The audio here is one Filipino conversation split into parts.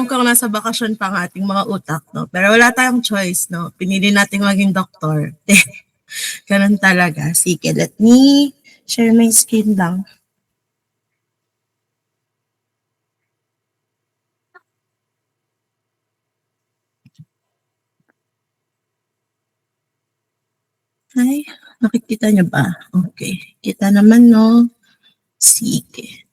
alam kong nasa bakasyon pa ang ating mga utak, no? Pero wala tayong choice, no? Pinili nating maging doktor. Ganun talaga. Sige, let me share my screen lang. Ay, nakikita niyo ba? Okay. Kita naman, no? Sige.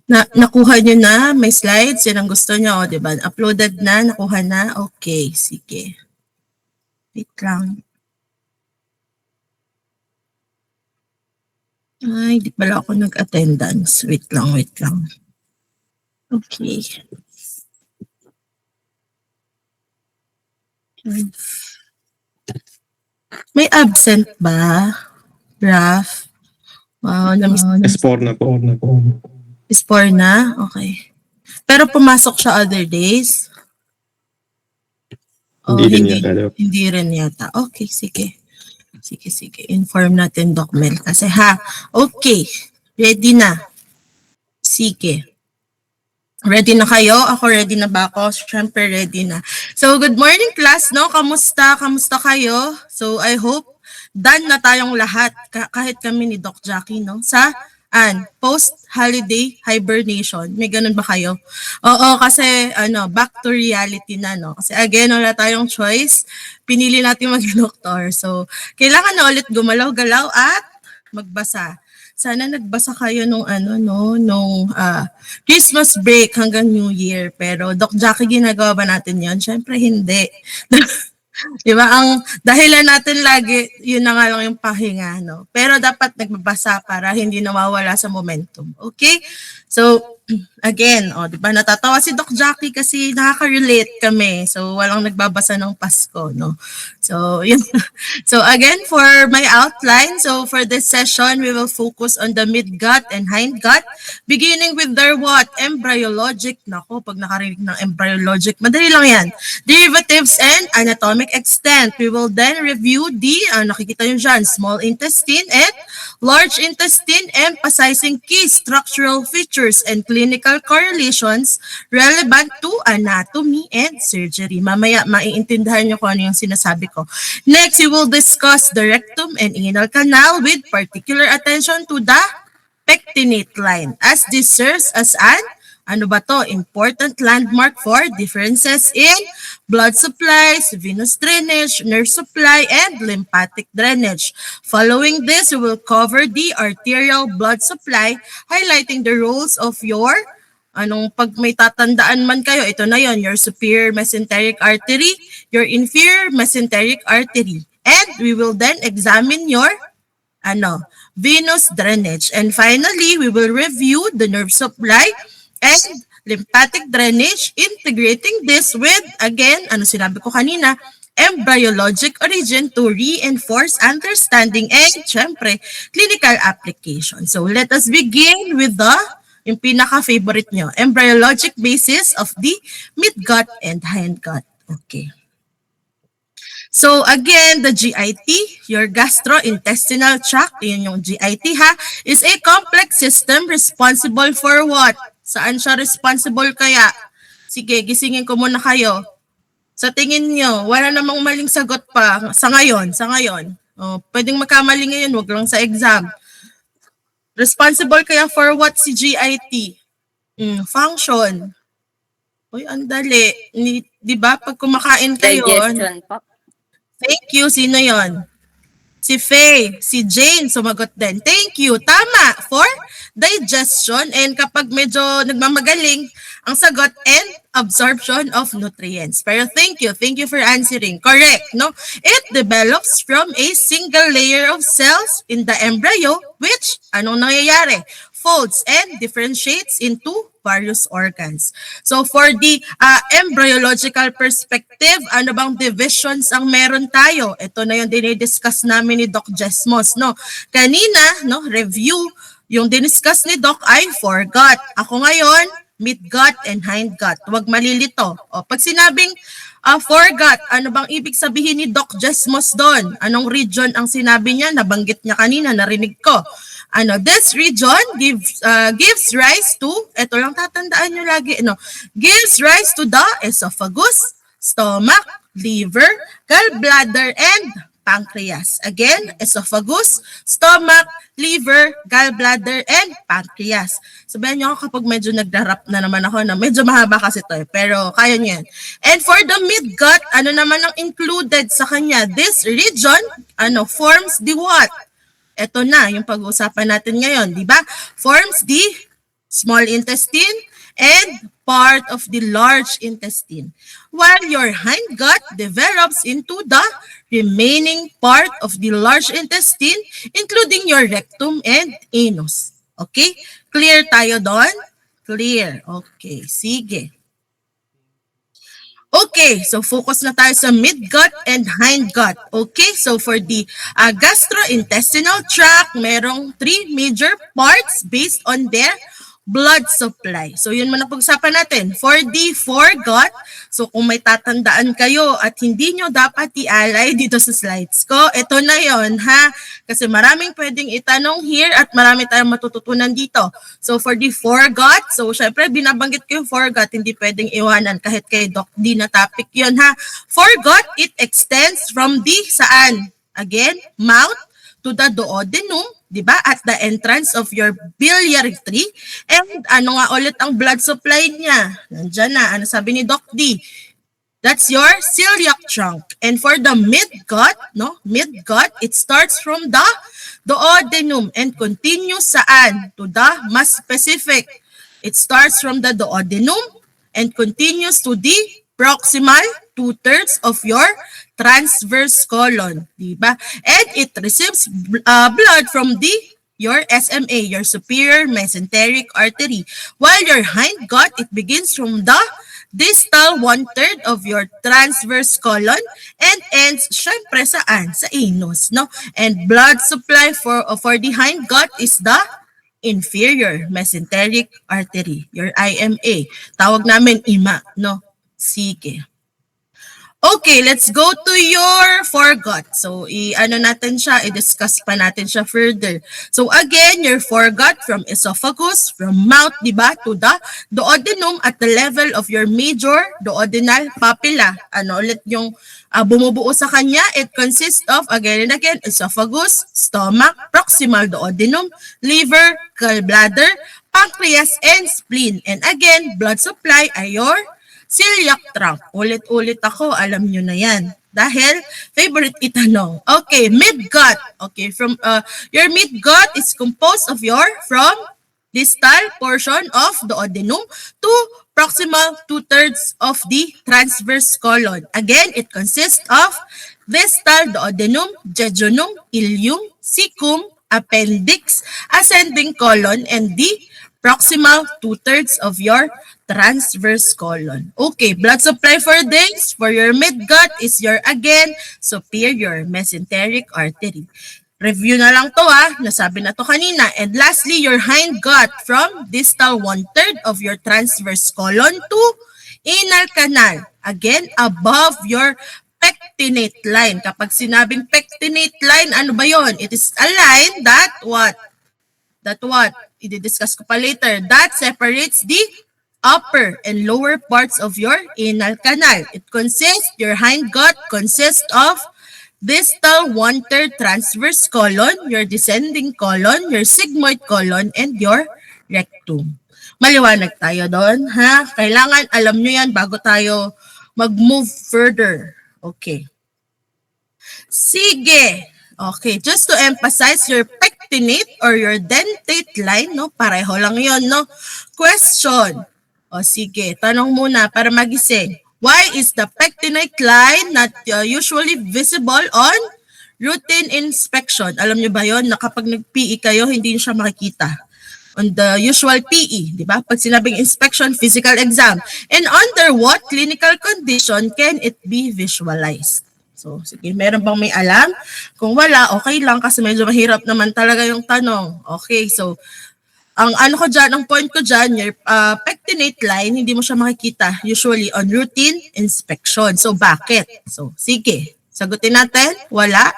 Nakuha niyo na? May slides? Yan ang gusto niyo, di ba? Uploaded na? Nakuha na? Okay, sige. Wait lang. Ay, di pala ako nag-attendance. Wait lang. Okay. May absent ba? Raf? Wow, S4 na po. S4 na? Okay. Pero pumasok siya other days? Hindi rin yata. Okay, sige. Sige. Inform natin Doc Mel. Kasi okay. Ready na. Sige. Ready na kayo? Ako ready na ba ako? Siyempre ready na. So good morning class, no? Kamusta kayo? So I hope done na tayong lahat kahit kami ni Doc Jackie, no? Sa post-holiday hibernation. May ganun ba kayo? Oo, kasi back to reality na, no? Kasi again, wala tayong choice. Pinili natin mag-doktor. So kailangan na ulit gumalaw-galaw at magbasa. Sana nagbasa kayo nung Christmas break hanggang New Year. Pero Doc Jackie, ginagawa ba natin yon? Siyempre hindi. Diba? Ang dahilan natin lagi, yun na nga lang yung pahinga, no? Pero dapat nagbabasa para hindi nawawala sa momentum. Okay? So, again, diba? Natatawa si Doc Jackie kasi nakaka-relate kami. So, walang nagbabasa ng Pasko, no? So, yun. So, again, for my outline, so for this session, we will focus on the midgut and hindgut, beginning with their what? Embryologic. Nako, pag nakarinig ng embryologic, madali lang yan. Derivatives and anatomic extent. We will then review the, nakikita nyo dyan, small intestine and large intestine, emphasizing key structural features and clinical correlations relevant to anatomy and surgery. Mamaya, maiintindihan nyo kung ano yung sinasabi ko. Next, we will discuss the rectum and anal canal with particular attention to the pectinate line, as this serves as an important landmark for differences in blood supplies, venous drainage, nerve supply, and lymphatic drainage. Following this, we will cover the arterial blood supply, highlighting the roles of your pag may tatandaan man kayo, ito na yon, your superior mesenteric artery, your inferior mesenteric artery. And we will then examine your venous drainage. And finally, we will review the nerve supply and lymphatic drainage, integrating this with, again, sinabi ko kanina, embryologic origin to reinforce understanding and, syempre, clinical application. So, let us begin with yung pinaka-favorite nyo, embryologic basis of the midgut and hindgut. Okay. So again, the GIT, your gastrointestinal tract, yun yung GIT is a complex system responsible for what? Saan siya responsible kaya? Sige, gisingin ko muna kayo. Sa tingin nyo, wala namang maling sagot pa sa ngayon. Pwedeng magkamali ngayon, wag lang sa exam. Responsible kaya for what si GIT? Function. Uy, ang dali. Di ba? Pag kumakain kayo. Digestion po. Thank you. Sino yon? Si Faye, si Jane, sumagot din. Thank you. Tama, for digestion. And kapag medyo nagmamagaling, ang sagot and absorption of nutrients. Pero thank you for answering. Correct, no? It develops from a single layer of cells in the embryo, which, anong nangyayari? Folds and differentiates into various organs. So for the embryological perspective, ano bang divisions ang meron tayo? Ito na yung dinidiscuss namin ni Doc Jesmos, no? Kanina, no, review, yung diniscuss ni Doc ay foregut. Ako ngayon, midgut and hindgut. Huwag malilito. O, pag sinabing foregut, ano bang ibig sabihin ni Doc Jesmos doon? Anong region ang sinabi niya? Nabanggit niya kanina, narinig ko. This region gives rise to, ito lang tatandaan nyo lagi, gives rise to the esophagus, stomach, liver, gallbladder, and pancreas. Again, esophagus, stomach, liver, gallbladder, and pancreas. Sabihan niyo ako kapag medyo nagdarap na naman ako na medyo mahaba kasi ito pero kaya niyo yan. And for the midgut, ano naman ang included sa kanya? This region, forms the what? Ito na, yung pag-uusapan natin ngayon, di ba? Forms the small intestine and part of the large intestine, while your hindgut develops into the remaining part of the large intestine, including your rectum and anus. Okay? Clear tayo doon? Clear. Okay, sige. Okay, so focus na tayo sa midgut and hindgut. Okay, so for the gastrointestinal tract, merong 3 major parts based on their blood supply. So yun muna pag-usapan natin. For the foregut, so kung may tatandaan kayo at hindi nyo dapat ialay dito sa slides ko, ito na yon ha. Kasi maraming pwedeng itanong here at marami tayong matututunan dito. So for the foregut, so syempre binabanggit ko yung foregut, hindi pwedeng iwanan kahit kay Doc D na topic yun ha. Foregut, it extends from the saan? Again, mouth to the duodenum, di ba? At the entrance of your biliary tree. And ano nga ulit ang blood supply niya? Nandiyan na. Ano sabi ni Doc D? That's your celiac trunk. And for the midgut, midgut, it starts from the duodenum and continues saan? To the mas specific. It starts from the duodenum and continues to the proximal 2/3 of your transverse colon, diba? And it receives blood from your SMA, your superior mesenteric artery. While your hindgut, it begins from the distal 1/3 of your transverse colon and ends, syempre, saan? Sa anus, no? And blood supply for the hindgut is the inferior mesenteric artery, your IMA. Tawag namin IMA, no? Sige. Okay, let's go to your foregut. So, natin siya, i-discuss pa natin siya further. So, again, your foregut from esophagus, from mouth, di ba, to the duodenum at the level of your major duodenal papilla. Ano ulit yung bumubuo sa kanya? It consists of, again and again, esophagus, stomach, proximal duodenum, liver, gallbladder, pancreas, and spleen. And again, blood supply ay your celiac trunk. Ulit-ulit ako, alam nyo na yan. Dahil, favorite itanong. Okay, midgut. Okay, from your midgut is composed of from distal portion of the duodenum to proximal 2/3 of the transverse colon. Again, it consists of distal duodenum, jejunum, ileum, cecum, appendix, ascending colon, and the proximal 2/3 of your transverse colon. Okay, blood supply for this, for your midgut is your, again, superior mesenteric artery. Review na lang to nasabi na to kanina. And lastly, your hindgut from distal 1/3 of your transverse colon to anal canal. Again, above your pectinate line. Kapag sinabing pectinate line, ano ba yon? It is a line that what? I-discuss ko pa later. That separates the upper and lower parts of your anal canal. Your hindgut consists of distal 1/3 transverse colon, your descending colon, your sigmoid colon, and your rectum. Maliwanag tayo doon, ha? Kailangan alam nyo yan bago tayo mag-move further. Okay. Sige. Okay, just to emphasize, your pectinate or your dentate line, pareho lang yon, Question. O sige, tanong muna para magising. Why is the pectinate line not usually visible on routine inspection? Alam niyo ba yon na kapag nag-PE kayo, hindi niyo siya makikita on the usual PE, di ba? Pag sinabing inspection, physical exam. And under what clinical condition can it be visualized? So, sige, meron bang may alam? Kung wala, okay lang kasi medyo mahirap naman talaga yung tanong. Okay, so ang point ko dyan, your pectinate line, hindi mo siya makikita usually on routine inspection. So, bakit? So, sige. Sagutin natin. Wala.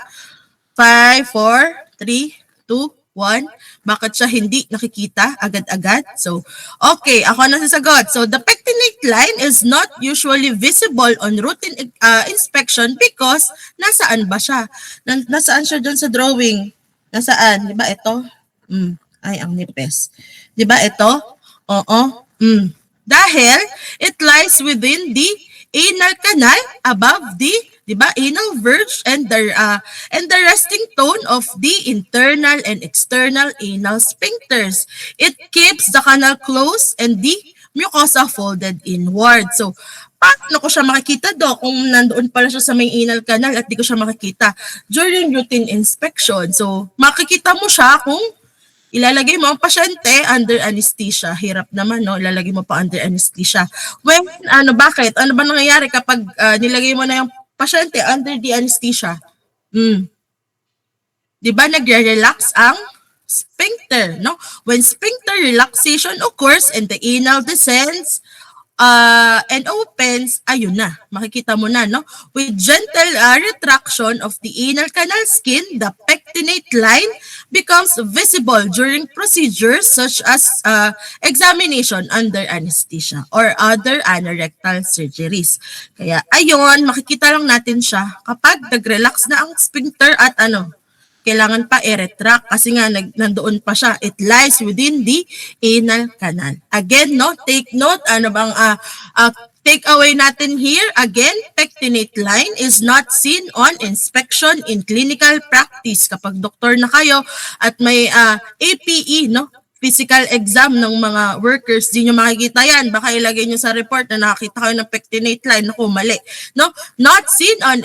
5, 4, 3, 2, One, bakit siya hindi nakikita agad-agad? So, okay, ako na sasagot. So, the pectinate line is not usually visible on routine inspection because nasaan ba siya? Nasaan siya dun sa drawing? Nasaan? Di ba ito? Ay, ang nipis. Di ba ito? Oo. Dahil it lies within the anal canal above the, di ba, anal verge and the resting tone of the internal and external anal sphincters. It keeps the canal closed and the mucosa folded inward. So, paano ko siya makikita kung nandoon pala siya sa may anal canal at di ko siya makikita during routine inspection? So, makikita mo siya kung ilalagay mo ang pasyente under anesthesia. Hirap naman, no? Ilalagay mo pa under anesthesia. When, bakit? Ano ba nangyayari kapag nilagay mo na yung pasyente under the anesthesia? Di ba nagre-relax ang sphincter, no? When sphincter relaxation occurs and the anal descends, and opens, ayun na, makikita mo na, no? With gentle retraction of the anal canal skin, the pectinate line becomes visible during procedures such as examination under anesthesia or other anorectal surgeries. Kaya, ayun, makikita lang natin siya kapag nag-relax na ang sphincter at kailangan pa i-retract kasi nga nandoon pa siya. It lies within the anal canal. Again, no, take note, take away natin here, again, pectinate line is not seen on inspection in clinical practice. Kapag doktor na kayo at may APE, no, physical exam ng mga workers, di nyo makikita yan. Baka ilagay nyo sa report na nakakita kayo ng pectinate line. Naku, mali. No? Not seen on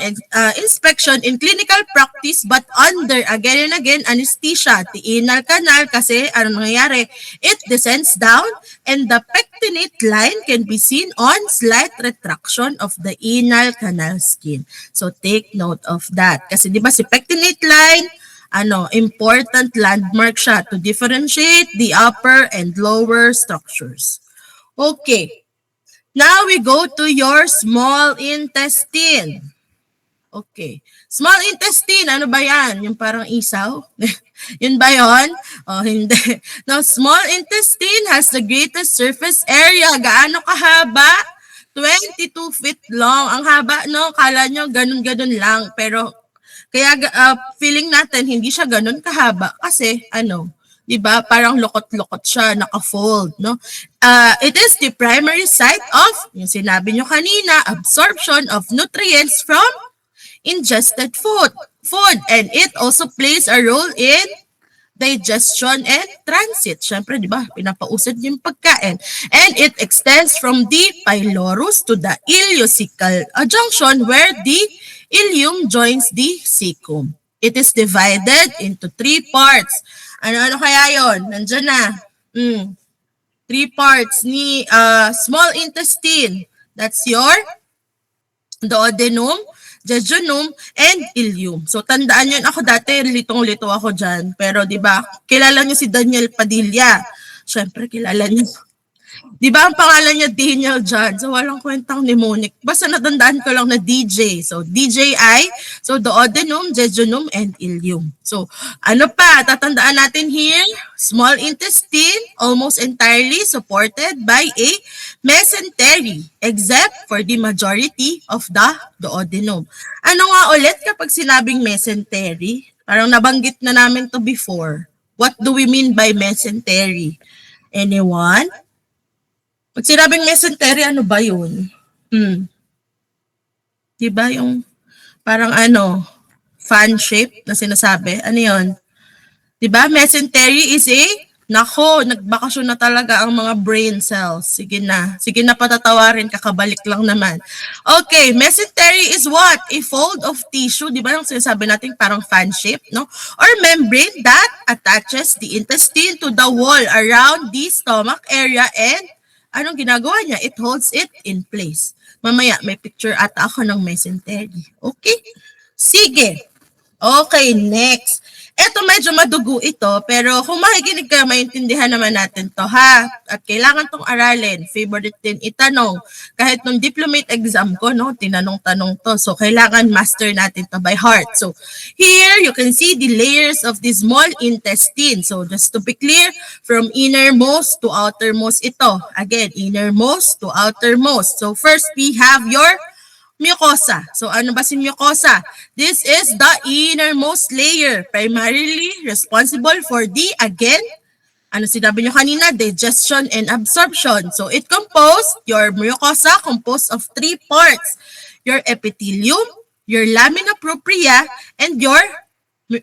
inspection in clinical practice but under, again and again, anesthesia. The anal canal kasi, ano nangyayari? It descends down and the pectinate line can be seen on slight retraction of the anal canal skin. So, take note of that. Kasi di ba si pectinate line, important landmark siya to differentiate the upper and lower structures. Okay. Now we go to your small intestine. Okay. Small intestine, ano ba yan? Yung parang isaw? Yun ba yun? Oh, hindi. Now, small intestine has the greatest surface area. Gaano kahaba? 22 feet long. Ang haba, no? Kala nyo, ganun-ganun lang. Pero, kaya feeling natin hindi siya ganun kahaba kasi 'di ba? Parang lokot-lokot siya, naka-fold, no? It is the primary site of yung sinabi nyo kanina, absorption of nutrients from ingested food and it also plays a role in digestion and transit. Siyempre, di ba, pinapausad yung pagkain. And it extends from the pylorus to the ileocecal junction where the ileum joins the cecum. It is divided into 3 parts. Ano kaya yon? Nandiyan na. 3 parts ni small intestine. That's your duodenum, jejunum, and ileum. So, tandaan yun. Ako dati, litong-lito ako dyan. Pero, di ba, kilala niyo si Daniel Padilla. Siyempre, kilala niyo. Di ba, ang pangalan niya, Daniel John. So, walang kwentang mnemonic. Basta natandaan ko lang na DJ. So, DJI. So, duodenum, jejunum, and ileum. So, ano pa? Tatandaan natin here, small intestine, almost entirely supported by a mesentery, except for the majority of the duodenum. Ano nga ulit kapag sinabing mesentery? Parang nabanggit na namin to before. What do we mean by mesentery? Anyone? Pag sinabing mesentery, ano ba yun? Diba yung parang fan shape na sinasabi? Ano yun? Diba? Mesentery is nagbakasyon na talaga ang mga brain cells. Sige na patatawarin, kakabalik lang naman. Okay, mesentery is what? A fold of tissue, di ba yung sinasabi natin parang fan shape, no? Or membrane that attaches the intestine to the wall around the stomach area and anong ginagawa niya? It holds it in place. Mamaya, may picture ata ako ng mesentery. Okay? Sige. Okay, next. Eto medyo madugo ito, pero kung makikinig ka, maintindihan naman natin to ha. At kailangan tong aralin. Favorite din itanong. Kahit nung diplomate exam ko, no, tinanong-tanong to. So, kailangan master natin to by heart. So, here you can see the layers of the small intestine. So, just to be clear, from innermost to outermost ito. Again, innermost to outermost. So, first we have your mucosa. So ano ba si mucosa? This is the innermost layer, primarily responsible for the, again, ano sinabi nyo kanina, digestion and absorption. So your mucosa composed of three parts. Your epithelium, your lamina propria, and your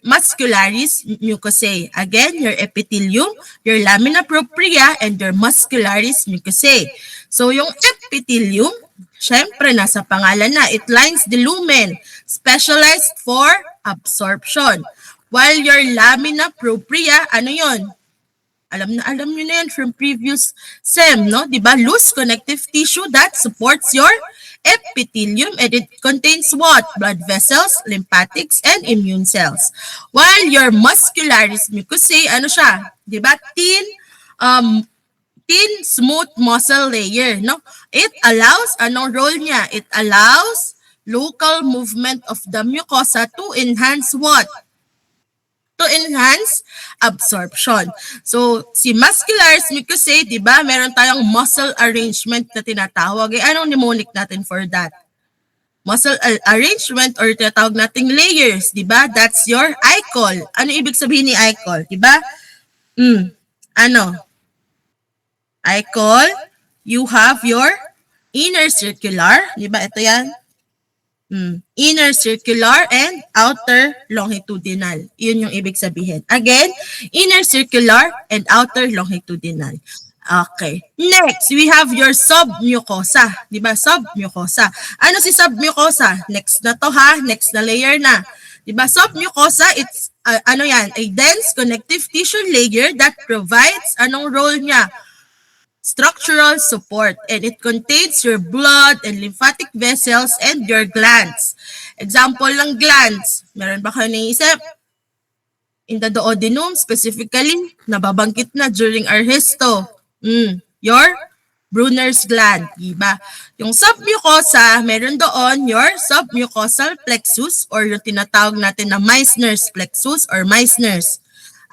muscularis mucosae. Again, your epithelium, your lamina propria, and your muscularis mucosae. So yung epithelium, syempre, nasa pangalan na, it lines the lumen, specialized for absorption. While your lamina propria, ano yon? Alam nyo na yan from previous SEM, no? Diba? Loose connective tissue that supports your epithelium, and it contains what? Blood vessels, lymphatics, and immune cells. While your muscularis mucosae, ano siya? Diba? Thin, smooth muscle layer, no? It allows, anong role niya? It allows local movement of the mucosa to enhance what? To enhance absorption. So, si muscularis mucosae, di ba, meron tayong muscle arrangement na tinatawag. Anong mnemonic natin for that? Muscle arrangement or tinatawag nating layers, di ba? That's your ICOL. Ano ibig sabihin ni ICOL, di ba? Ano? ICOL, you have your inner circular, di ba? Ito yan. Inner circular and outer longitudinal. Yun yung ibig sabihin. Again, inner circular and outer longitudinal. Okay. Next, we have your submucosa. Di ba? Submucosa. Ano si submucosa? Next na to ha. Next na layer na. Di ba? Submucosa, it's, ano yan? A dense connective tissue layer that provides, anong role niya? Structural support, and it contains your blood and lymphatic vessels and your glands. Example ng glands, meron ba kayo naisip? In the duodenum specifically, nababangkit na during our histo. Your Brunner's gland, diba? Yung submucosa, meron doon your submucosal plexus or yung tinatawag natin na Meissner's plexus or Meissner's.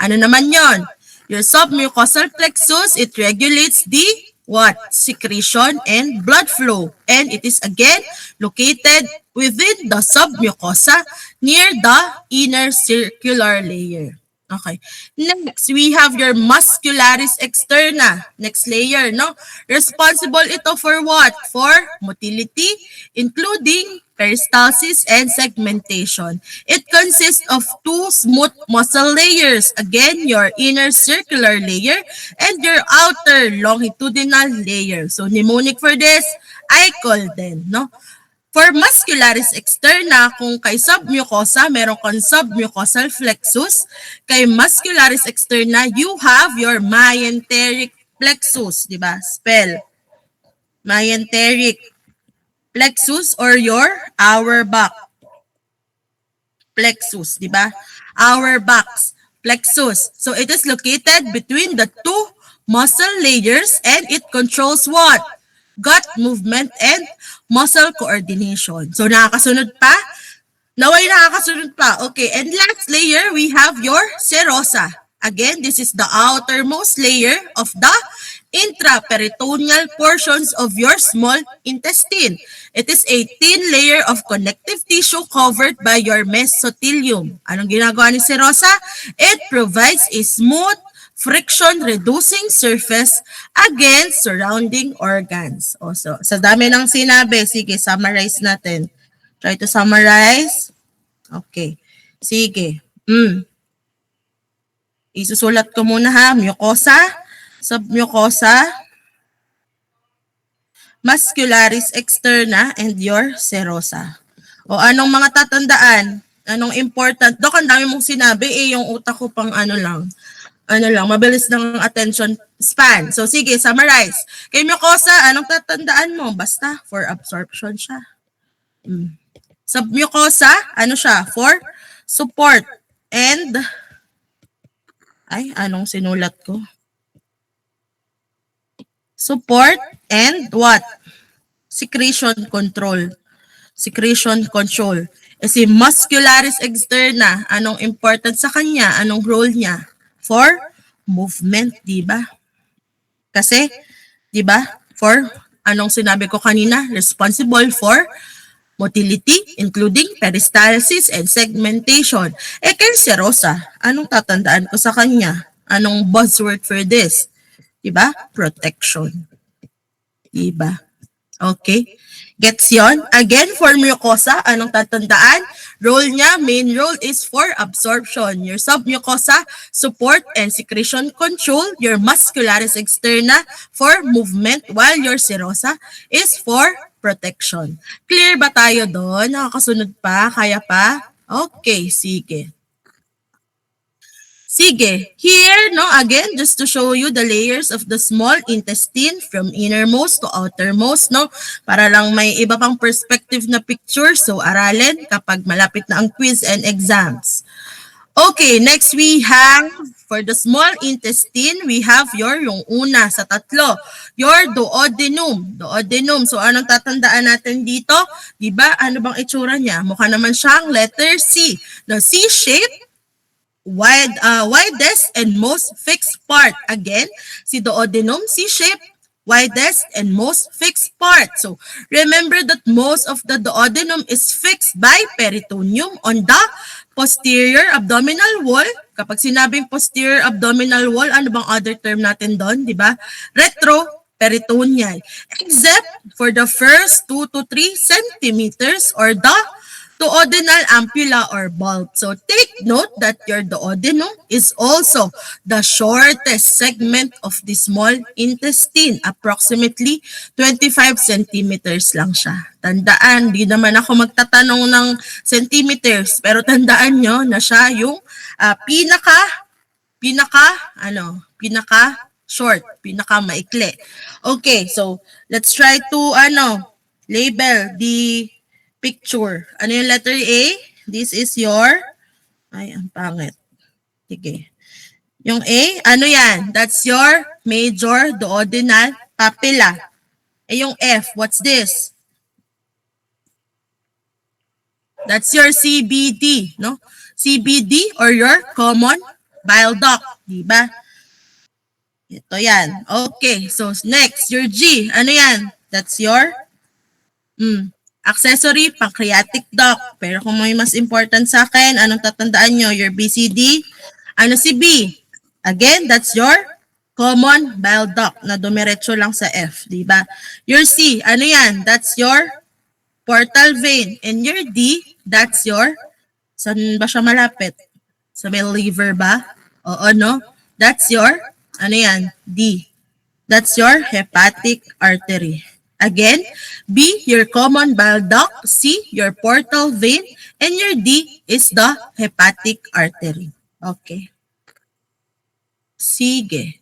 Ano naman yon? Your submucosal plexus, it regulates the what? Secretion and blood flow. And it is again located within the submucosa near the inner circular layer. Okay. Next, we have your muscularis externa. Next layer, no? Responsible ito for what? For motility, including peristalsis and segmentation. It consists of two smooth muscle layers. Again, your inner circular layer and your outer longitudinal layer. So, mnemonic for this, ICOL din, no? For muscularis externa, kung kay submucosa, meron kang submucosal plexus. Kay muscularis externa, you have your myenteric plexus, di ba? Spell. Myenteric plexus or your Auerbach plexus, di ba? Auerbach's plexus. So it is located between the two muscle layers and it controls what? Gut movement and muscle coordination. So nakakasunod pa? Naway nakakasunod pa. Okay, and last layer, we have your serosa. Again, this is the outermost layer of the intraperitoneal portions of your small intestine. It is a thin layer of connective tissue covered by your mesothelium. Anong ginagawa ni serosa? It provides a smooth, friction-reducing surface against surrounding organs. So, sa dami ng sinabi, sige, summarize natin. Try to summarize. Okay. Sige. Isusulat ko muna ha. Mucosa, submucosa, muscularis externa, and your serosa. O anong mga tatandaan? Anong important? Dok, ang dami mong sinabi, yung utak ko pang mabilis ng attention span. So, sige, summarize. Kay mucosa, anong tatandaan mo? Basta, for absorption siya. Submucosa, ano siya? For support and Ay, anong sinulat ko? Support and what? Secretion control. Secretion control. E si muscularis externa, anong important sa kanya? Anong role niya? For movement, di ba? Kasi, di ba? For, anong sinabi ko kanina? Responsible for motility, including peristalsis and segmentation. Eh kay si Rosa, anong tatandaan ko sa kanya? Anong buzzword for this? Diba? Protection. Diba? Okay? Gets yon? Again, for mucosa, anong tatandaan? Role niya, main role is for absorption. Your submucosa, support and secretion control. Your muscularis externa for movement, while your serosa is for protection. Clear ba tayo doon? Nakakasunod pa? Kaya pa? Okay, sige. Sige, here, no, again, just to show you the layers of the small intestine from innermost to outermost, no, para lang may iba pang perspective na picture, so aralin kapag malapit na ang quiz and exams. Okay, next we have, for the small intestine, we have yung una sa tatlo, your duodenum. Duodenum, so anong tatandaan natin dito? Diba, ano bang itsura niya? Mukha naman siyang letter C. The C-shape, widest and most fixed part. Again, si duodenum, C-shape, widest and most fixed part. So, remember that most of the duodenum is fixed by peritoneum on the posterior abdominal wall. Kapag sinabing posterior abdominal wall, ano bang other term natin doon, di ba? Retroperitoneal. Except for the first 2 to 3 centimeters or the duodenal ampulla or bulb. So take note that your duodenum is also the shortest segment of the small intestine. Approximately 25 centimeters lang siya. Tandaan, di naman ako magtatanong ng centimeters, pero tandaan nyo na siya yung pinaka short, pinaka maikli. Okay, so let's try to label the picture. Ano yung letter A? This is your, ay, ang pangit. Sige. Yung A, ano yan? That's your major duodenal papilla. Eh yung F, what's this? That's your CBD, no? CBD or your common bile duct, di ba? Ito yan. Okay, so next, your G, ano yan? That's your accessory pancreatic duct. Pero kung may mas important sa akin, anong tatandaan nyo? Your BCD. Ano si B? Again, that's your common bile duct na dumiretso lang sa F, di ba? Your C, ano yan? That's your portal vein. And your D, that's your, saan ba siya malapit? Sa may liver ba? Oo, no? That's your, ano yan? D. That's your hepatic artery. Again, B, your common bile duct, C, your portal vein, and your D is the hepatic artery. Okay. Sige.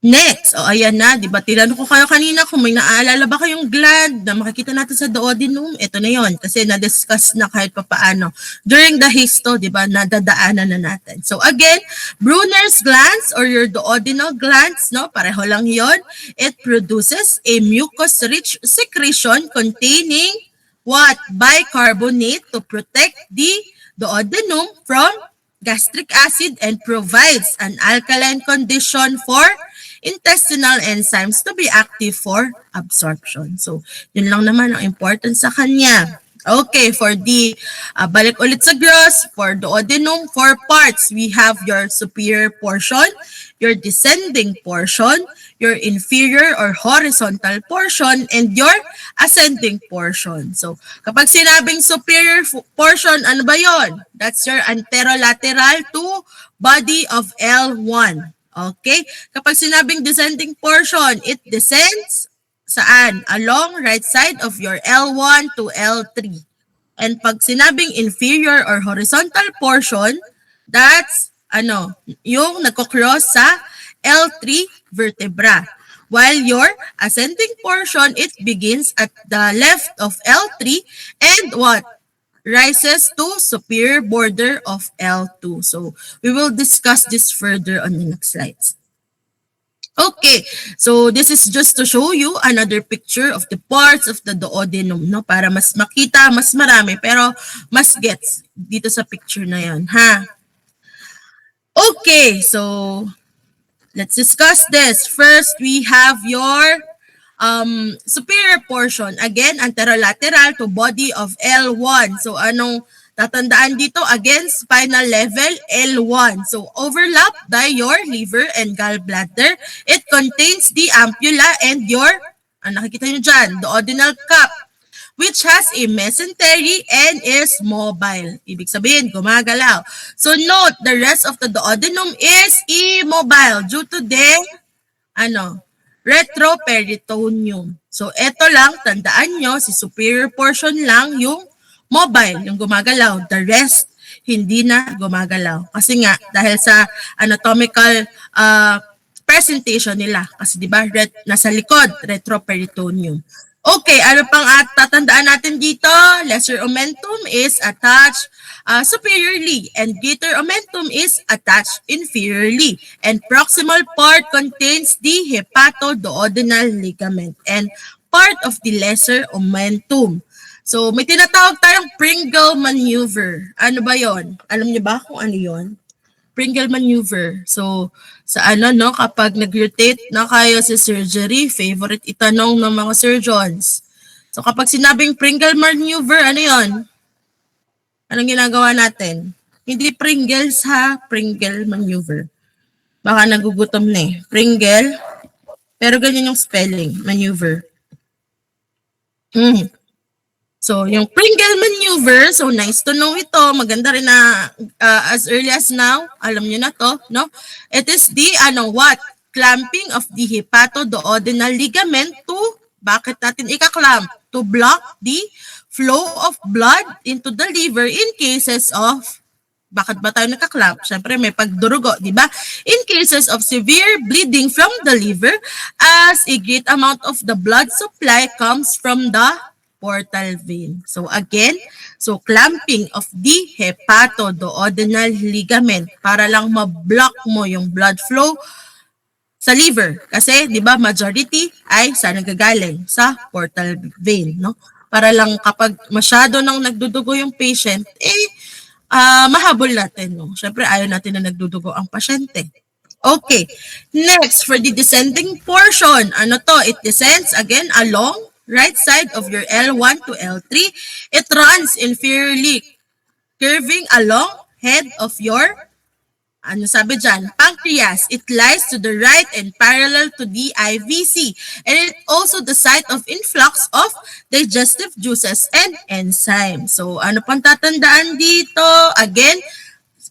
Next, ayan na, di ba? Tinanong ko kayo kanina kung may naaalala ba kayong gland na makikita natin sa duodenum. Ito na yon kasi na-discuss na kahit papaano. During the histo, di ba, nadadaanan na natin. So again, Brunner's glands or your duodenal glands, no, pareho lang yon. It produces a mucus-rich secretion containing what? Bicarbonate to protect the duodenum from gastric acid and provides an alkaline condition for intestinal enzymes to be active for absorption. So, yun lang naman ang important sa kanya. Okay, for the, balik ulit sa gross, for duodenum, 4 parts. We have your superior portion, your descending portion, your inferior or horizontal portion, and your ascending portion. So, kapag sinabing superior portion, ano ba yon? That's your anterolateral to body of L1. Okay? Kapag sinabing descending portion, it descends saan? Along right side of your L1 to L3. And pag sinabing inferior or horizontal portion, that's yung nagko-cross sa L3 vertebra. While your ascending portion, it begins at the left of L3 and what? rises to superior border of L2. So we will discuss this further on the next slides. Okay, so this is just to show you another picture of the parts of the duodenum, no? Para mas makita, mas marami, pero mas gets dito sa picture na yan, ha? Okay, so let's discuss this. First, we have your superior portion. Again, anterolateral to body of L1. So anong tatandaan dito? Again, spinal level L1. So overlap by your liver and gallbladder. It contains the ampulla and your, nakikita nyo dyan, duodenal cup, which has a mesentery and is mobile. Ibig sabihin, gumagalaw. So note, the rest of the duodenum is immobile due to the, retroperitoneum. So ito lang, tandaan nyo, si superior portion lang yung mobile, yung gumagalaw. The rest, hindi na gumagalaw. Kasi nga, dahil sa anatomical presentation nila. Kasi di ba nasa likod, retroperitoneum. Okay, ano pang tatandaan natin dito? Lesser omentum is attached superiorly and greater omentum is attached inferiorly. And proximal part contains the hepatoduodenal ligament and part of the lesser omentum. So may tinatawag tayong Pringle maneuver. Ano ba yon? Alam niyo ba kung ano yon? Pringle maneuver. So, sa kapag nag-rotate na kayo sa surgery, favorite itanong ng mga surgeons. So, kapag sinabing Pringle maneuver, ano yon? Anong ginagawa natin? Hindi Pringles ha, Pringle maneuver. Baka nagugutom na eh. Pringle, pero ganyan yung spelling, maneuver. So, yung Pringle maneuver, so nice to know ito. Maganda rin na as early as now, alam nyo na to, no? It is the, clamping of the hepatoduodenal ligament to, bakit natin ikaklamp? To block the flow of blood into the liver in cases of, bakit ba tayo nakaklamp? Siyempre may pagdurugo, di ba? In cases of severe bleeding from the liver, as a great amount of the blood supply comes from the portal vein. So again, clamping of the hepatoduodenal ligament para lang ma-block mo yung blood flow sa liver. Kasi, di ba, majority ay saan nagagaling? Sa portal vein, no? Para lang kapag masyado nang nagdudugo yung patient, mahabol natin, no? Siyempre, ayaw natin na nagdudugo ang pasyente. Okay. Next, for the descending portion, it descends again along right side of your L1 to L3. It runs inferiorly, curving along head of your, pancreas. It lies to the right and parallel to the IVC. And it also the site of influx of digestive juices and enzymes. So, ano pang tatandaan dito? Again,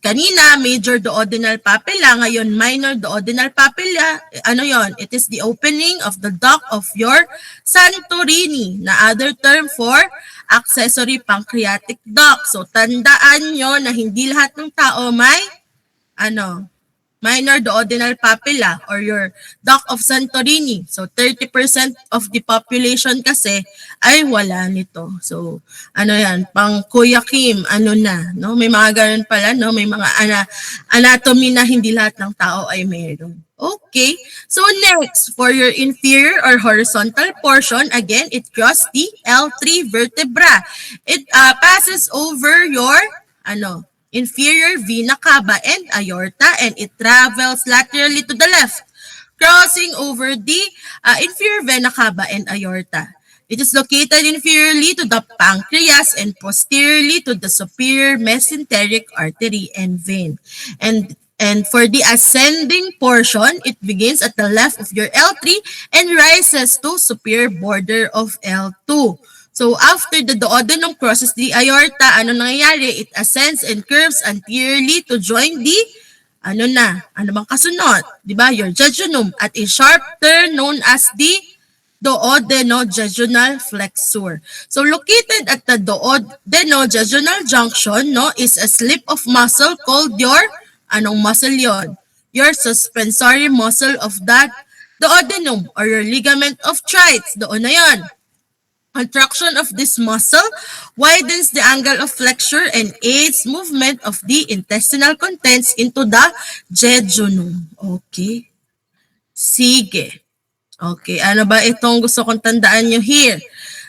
kanina, major duodenal papilla. Ngayon, minor duodenal papilla. Ano yon? It is the opening of the duct of your Santorini, na other term for accessory pancreatic duct. So, tandaan nyo na hindi lahat ng tao may, minor duodenal papilla or your duct of Santorini. So, 30% of the population kasi ay wala nito. So, pang Kuya Kim, no? May mga ganun pala, no? May mga anatomy na hindi lahat ng tao ay mayroon. Okay. So, next, for your inferior or horizontal portion, again, it crosses the L3 vertebra. It passes over your, inferior vena cava and aorta, and it travels laterally to the left, crossing over the inferior vena cava and aorta. It is located inferiorly to the pancreas and posteriorly to the superior mesenteric artery and vein. And for the ascending portion, it begins at the left of your L3 and rises to superior border of L2. So after the duodenum crosses the aorta, ano nangyayari? It ascends and curves anteriorly to join the, ano bang kasunod? Diba? Your jejunum at a sharp turn known as the duodenojejunal flexure. So located at the duodenojejunal junction, no, is a slip of muscle called your, anong muscle yon? Your suspensory muscle of that duodenum or your ligament of Treitz. Doon na yon. Contraction of this muscle widens the angle of flexure and aids movement of the intestinal contents into the jejunum. Okay. Sige. Okay, ano ba itong gusto kong tandaan nyo here?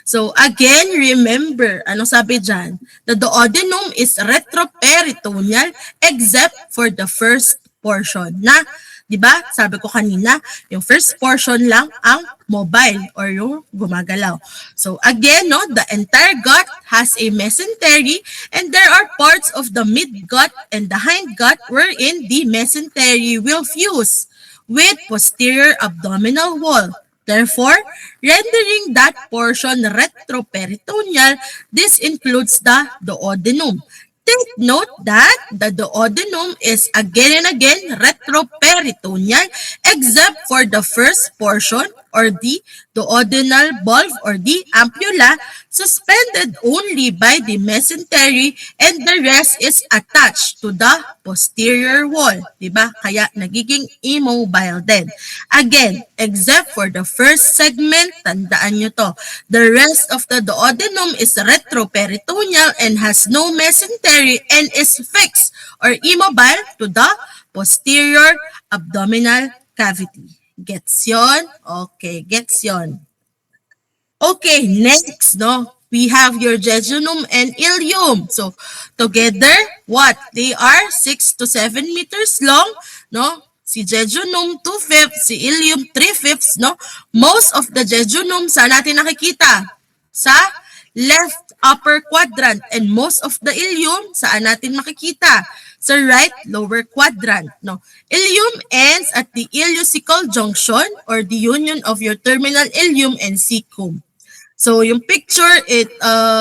So again, remember, ano sabi dyan? The duodenum is retroperitoneal except for the first portion na, di ba? Sabi ko kanina, yung first portion lang ang mobile or yung gumagalaw. So again, no, the entire gut has a mesentery and there are parts of the midgut and the hindgut wherein the mesentery will fuse with posterior abdominal wall. Therefore, rendering that portion retroperitoneal, this includes the duodenum. Take note that the duodenum is again and again retroperitoneal except for the first portion or the duodenal bulb or the ampulla suspended only by the mesentery and the rest is attached to the posterior wall. Diba? Kaya nagiging immobile din. Again, except for the first segment, tandaan nyo to. The rest of the duodenum is retroperitoneal and has no mesentery and is fixed or immobile to the posterior abdominal cavity. Gets yon? Okay, gets yon. Okay, next, no? We have your jejunum and ileum. So, together, what? They are 6 to 7 meters long, no? Si jejunum 2/5, si ileum 3/5, no? Most of the jejunum saan natin nakikita? Sa left upper quadrant and most of the ileum saan natin makikita? Sa right lower quadrant, no? Ileum ends at the ileocecal junction or the union of your terminal ileum and cecum. So, yung picture, it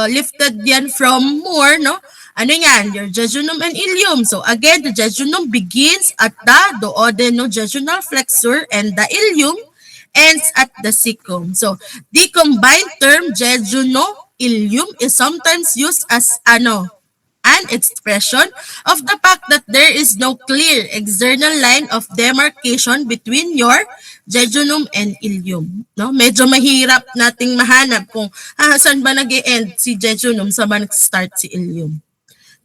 lifted yan from Moore, no? Ano yan? Your jejunum and ileum. So, again, the jejunum begins at the duodenojejunal flexure and the ileum ends at the cecum. So, the combined term jejuno-ileum is sometimes used as an expression of the fact that there is no clear external line of demarcation between your jejunum and ileum. No? Medyo mahirap nating mahanap kung saan ba nag-e-end si jejunum, saan ba nag-start si ileum.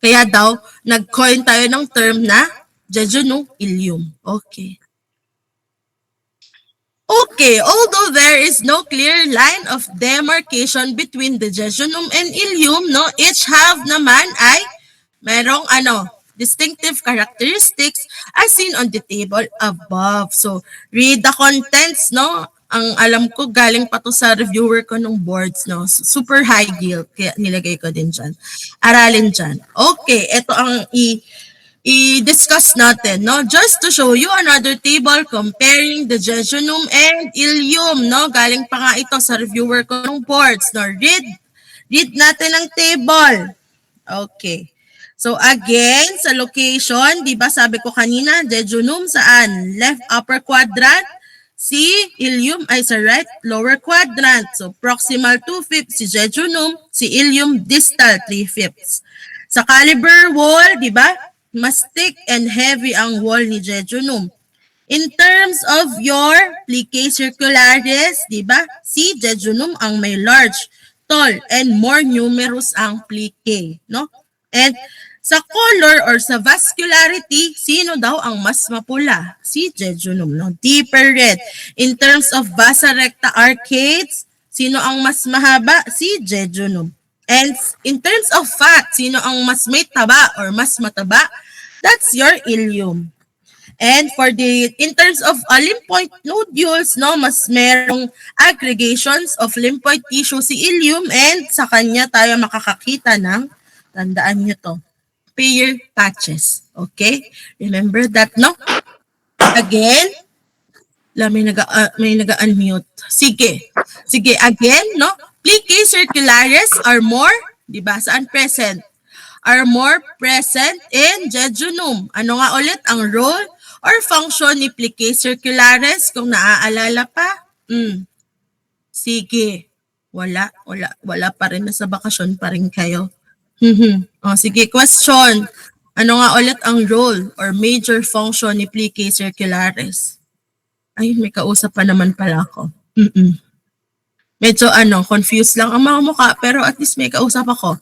Kaya daw, nag-coin tayo ng term na jejunum-ileum. Okay. Okay, although there is no clear line of demarcation between the jejunum and ileum, no, each have naman ay merong distinctive characteristics as seen on the table above. So, read the contents, no? Ang alam ko, galing pa to sa reviewer ko ng boards, no? Super high yield, kaya nilagay ko din dyan. Aralin dyan. Okay, ito ang i-discuss natin, no? Just to show you another table comparing the jejunum and ileum, no? Galing pa nga ito sa reviewer ko ng boards, no? Read natin ang table. Okay. So again, sa location, di ba sabi ko kanina, jejunum saan? Left upper quadrant. Si ileum ay sa right lower quadrant. So proximal 2/5 si jejunum, si ileum distal 3/5. Sa caliber wall, di ba? Mas thick and heavy ang wall ni jejunum. In terms of your plicae circularis, di ba? Si jejunum ang may large, tall, and more numerous ang plicae, no? And sa color or sa vascularity, sino daw ang mas mapula? Si jejunum, no? Deeper red. In terms of vasa recta arcades, sino ang mas mahaba? Si jejunum. And in terms of fat, sino ang mas may taba or mas mataba? That's your ileum. And in terms of lymphoid nodules, no, mas merong aggregations of lymphoid tissue si ileum and sa kanya tayo makakakita ng, tandaan nyo to, Peyer's patches. Okay? Remember that, no? Again, may naga-unmute. Sige, again, no? Plicae circularis are more, di ba, saan present? Are more present in jejunum. Ano nga ulit ang role or function ni plicae circularis kung naaalala pa? Sige. Wala pa rin, nasa bakasyon pa rin kayo. Sige, question. Ano nga ulit ang role or major function ni plicae circularis? Ay, may kausap pa naman pala ako. Medyo ano, confused lang ang mga mukha, pero at least may kausap ako.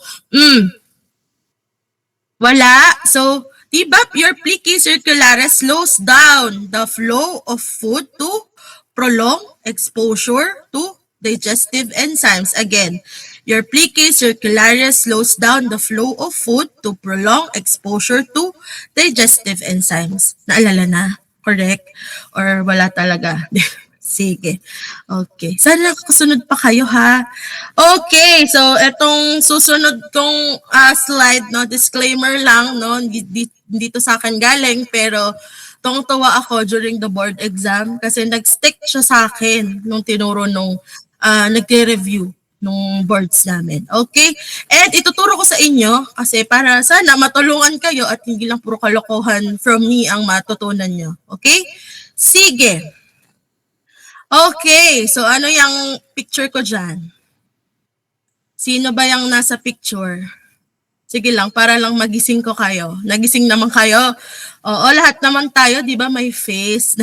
Wala. So, di ba your plica circularis slows down the flow of food to prolong exposure to digestive enzymes. Again, your plica circularis slows down the flow of food to prolong exposure to digestive enzymes. Naalala na? Correct? Or wala talaga? Sige. Okay. Sana kasunod pa kayo ha. Okay, so etong susunod kong slide, no, disclaimer lang, no, dito sa akin galing, pero tuwang-tuwa ako during the board exam kasi nag-stick siya sa akin nung tinuro nung nagre-review nung boards namin. Okay? And ituturo ko sa inyo kasi para sana matulungan kayo at hindi lang puro kalokohan from me ang matutunan nyo. Okay? Sige. Okay, so ano yung picture ko dyan? Sino ba yung nasa picture? Sige lang, para lang magising ko kayo. Nagising naman kayo. Oo, lahat naman tayo, di ba, may face.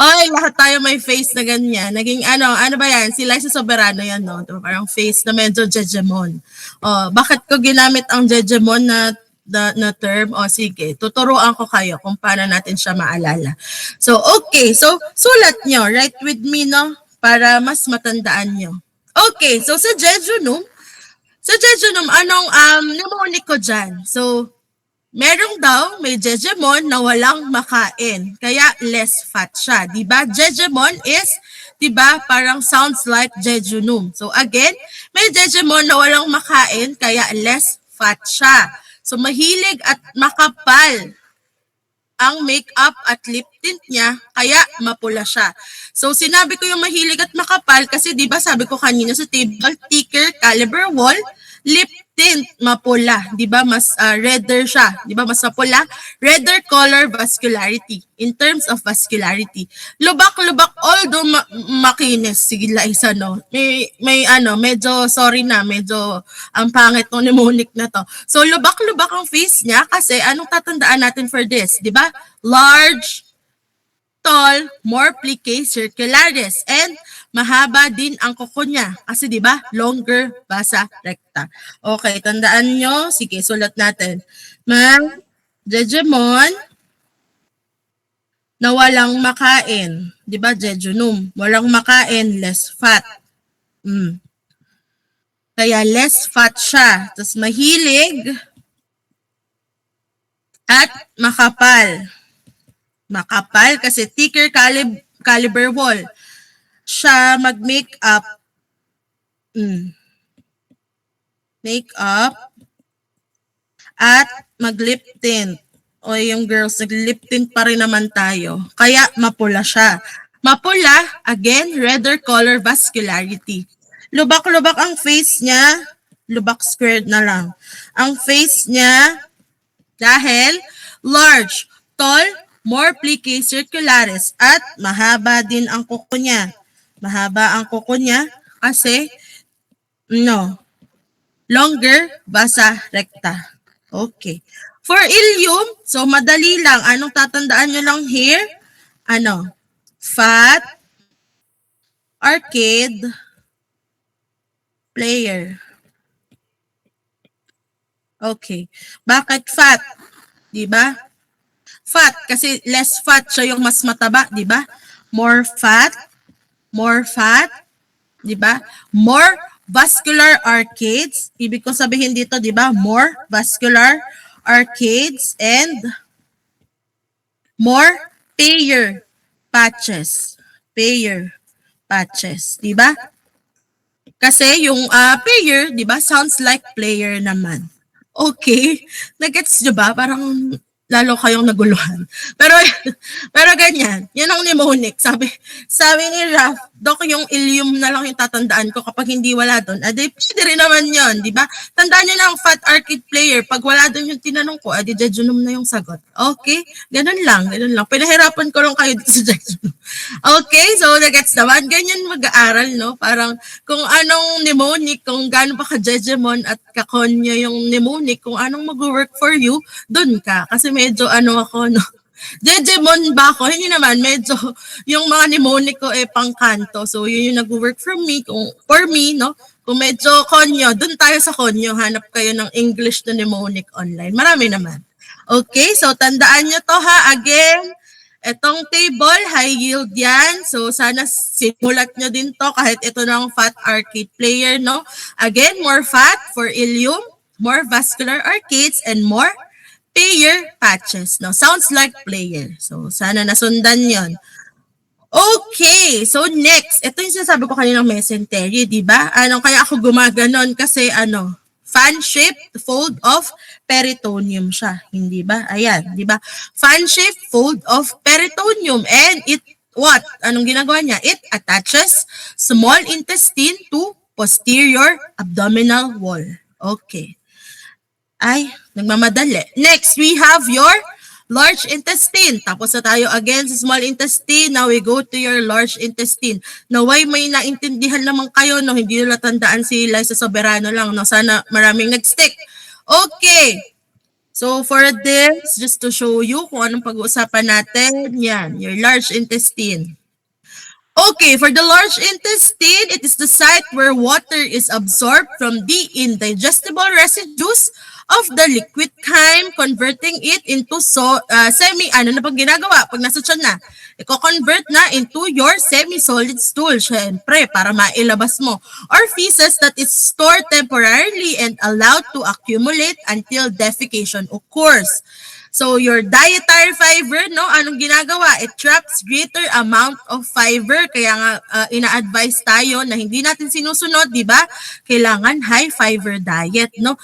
Oy, lahat tayo may face na ganyan. Naging ano ba yan? Si Liza Soberano yan, no? Diba? Parang face na medyo jejemon. Oh, bakit ko ginamit ang jejemon na term? O sige, tuturuan ko kayo kung paano natin siya maalala. So, okay. So, sulat nyo. Write with me, no? Para mas matandaan nyo. Okay, so sa jejunum, anong mnemonic ko dyan? So, merong daw may jejemon na walang makain. Kaya less fat siya. Diba? Jejemon is, diba, parang sounds like jejunum. So again, may jejemon na walang makain, kaya less fat siya. So mahilig at makapal ang makeup at lip tint niya, kaya mapula siya. So sinabi ko yung mahilig at makapal kasi 'di ba sabi ko kanina sa table, thicker caliber wall, lip tint mapula, 'di ba? Mas redder siya, 'di ba? Mas mapula, redder color vascularity in terms of vascularity. Lubak-lubak although makinis, sige la isa no. May medyo sorry na, medyo ang pangit ng mnemonic na to. So lubak-lubak ang face niya kasi anong tatandaan natin for this, 'di ba? Large, tall, more plica circularis, and mahaba din ang kuko niya. Kasi di ba longer, basa, recta. Okay, tandaan nyo. Sige, sulat natin. Jejemon na walang makain. Di ba, jejunum. Walang makain, less fat. Kaya less fat siya. Tapos mahilig at makapal. Makapal kasi thicker caliber wall. Siya mag-makeup. Makeup at mag-lip tint. O yung girls, nag-lip tint pa rin naman tayo. Kaya mapula siya. Mapula, again, redder color vascularity. Lubak-lubak ang face niya. Lubak squared na lang. Ang face niya, dahil large, tall, more plica circularis, at mahaba din ang kuko niya. Mahaba ang kuko niya kasi longer, basa, recta. Okay. For ileum, so madali lang. Anong tatandaan nyo lang here? Fat, arcade, player. Okay. Bakit fat? Diba? Fat, kasi less fat siya yung mas mataba, di ba? More fat, di ba? More vascular arcades. Ibig ko sabihin dito, di ba? More vascular arcades and more payer patches. Payer patches, di ba? Kasi yung payer, di ba? Sounds like player naman. Okay. Nagets nyo ba? Parang lalo kayong naguluhan. Pero ganyan. Yan ang mnemonic. Sabi ni Raf, Dok, yung ileum na lang yung tatandaan ko kapag hindi wala doon. Adi, pwede rin naman yun, di ba? Tandaan nyo lang, fat arcade player. Pag wala doon yung tinanong ko, adi, jejunum na yung sagot. Okay? Ganun lang. Pinahirapan ko lang kayo dito sa jejunum. Okay? So, nagets naman. Ganyan mag-aaral, no? Parang kung anong mnemonic, kung gaano pa ka-jejemon at kakonyo yung mnemonic, kung anong mag-work for you, doon ka. Kasi medyo ako, no? Jejemon ba ako? Hindi naman, medyo yung mga mnemonic ko pangkanto. So yun yung nag-work for me, no? Kung medyo konyo, dun tayo sa konyo, hanap kayo ng English to mnemonic online. Marami naman. Okay, so tandaan nyo to ha. Again, etong table, high yield yan. So sana simulat nyo din to kahit ito ng fat arcade player, no? Again, more fat for ilium, more vascular arcades, and more payer patches. No, sounds like player. So, sana nasundan yon. Okay, so next, ito yung sinasabi ko kanina ng mesentery, di ba? Kaya ako gumaganon kasi fan-shaped fold of peritoneum siya, hindi ba? Ayan, di ba? Fan-shaped fold of peritoneum and it what? Anong ginagawa niya? It attaches small intestine to posterior abdominal wall. Okay. Ay, nagmamadali. Next, we have your large intestine. Tapos na tayo again sa small intestine. Now we go to your large intestine. Naway may naintindihan naman kayo, no? Hindi nila tandaan si Liza Soberano lang. No? Sana maraming nag-stick. Okay. So for this, just to show you kung anong pag-uusapan natin, yan, your large intestine. Okay, for the large intestine, it is the site where water is absorbed from the indigestible residues of the liquid chyme, converting it into ano na pag ginagawa, pag nasa tiyan na, i-convert na into your semi-solid stool, syempre, para mailabas mo, or feces that is stored temporarily and allowed to accumulate until defecation occurs. So your dietary fiber, no, anong ginagawa? It traps greater amount of fiber. Kaya nga ina-advise tayo na hindi natin sinusunod, di ba? Kailangan high fiber diet, no?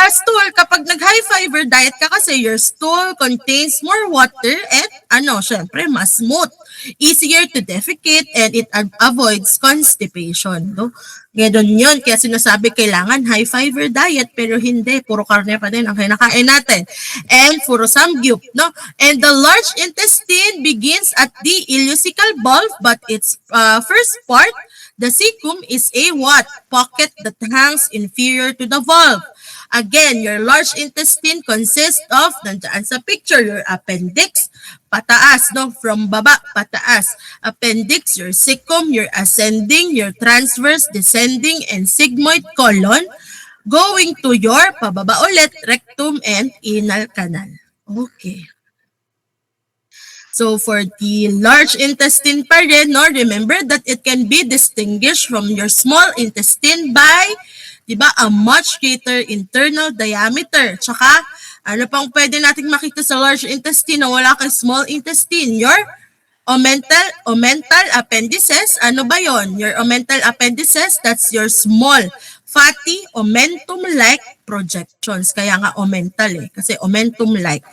Stool, kapag nag-high fiber diet ka kasi, your stool contains more water and syempre, mas smooth. Easier to defecate and it avoids constipation, no? Ganon yun. Kaya sinasabi kailangan high fiber diet pero hindi. Puro karne pa din ang kinakain natin. And puro samgyup, no? And the large intestine begins at the ileocecal valve but its first part, the cecum, is a what? Pocket that hangs inferior to the valve. Again, your large intestine consists of, nandiyan sa picture, your appendix, pataas, no? From baba, pataas. Appendix, your cecum, your ascending, your transverse, descending, and sigmoid colon, going to your pababa ulit, rectum and anal canal. Okay. So for the large intestine pa rin, no, remember that it can be distinguished from your small intestine by, di ba, a much greater internal diameter. Tsaka, ano pang pwede nating makita sa large intestine na wala kay small intestine? Your omental appendices. Ano ba yon? Your omental appendices, that's your small, fatty, omentum-like projections. Kaya nga omental kasi omentum-like.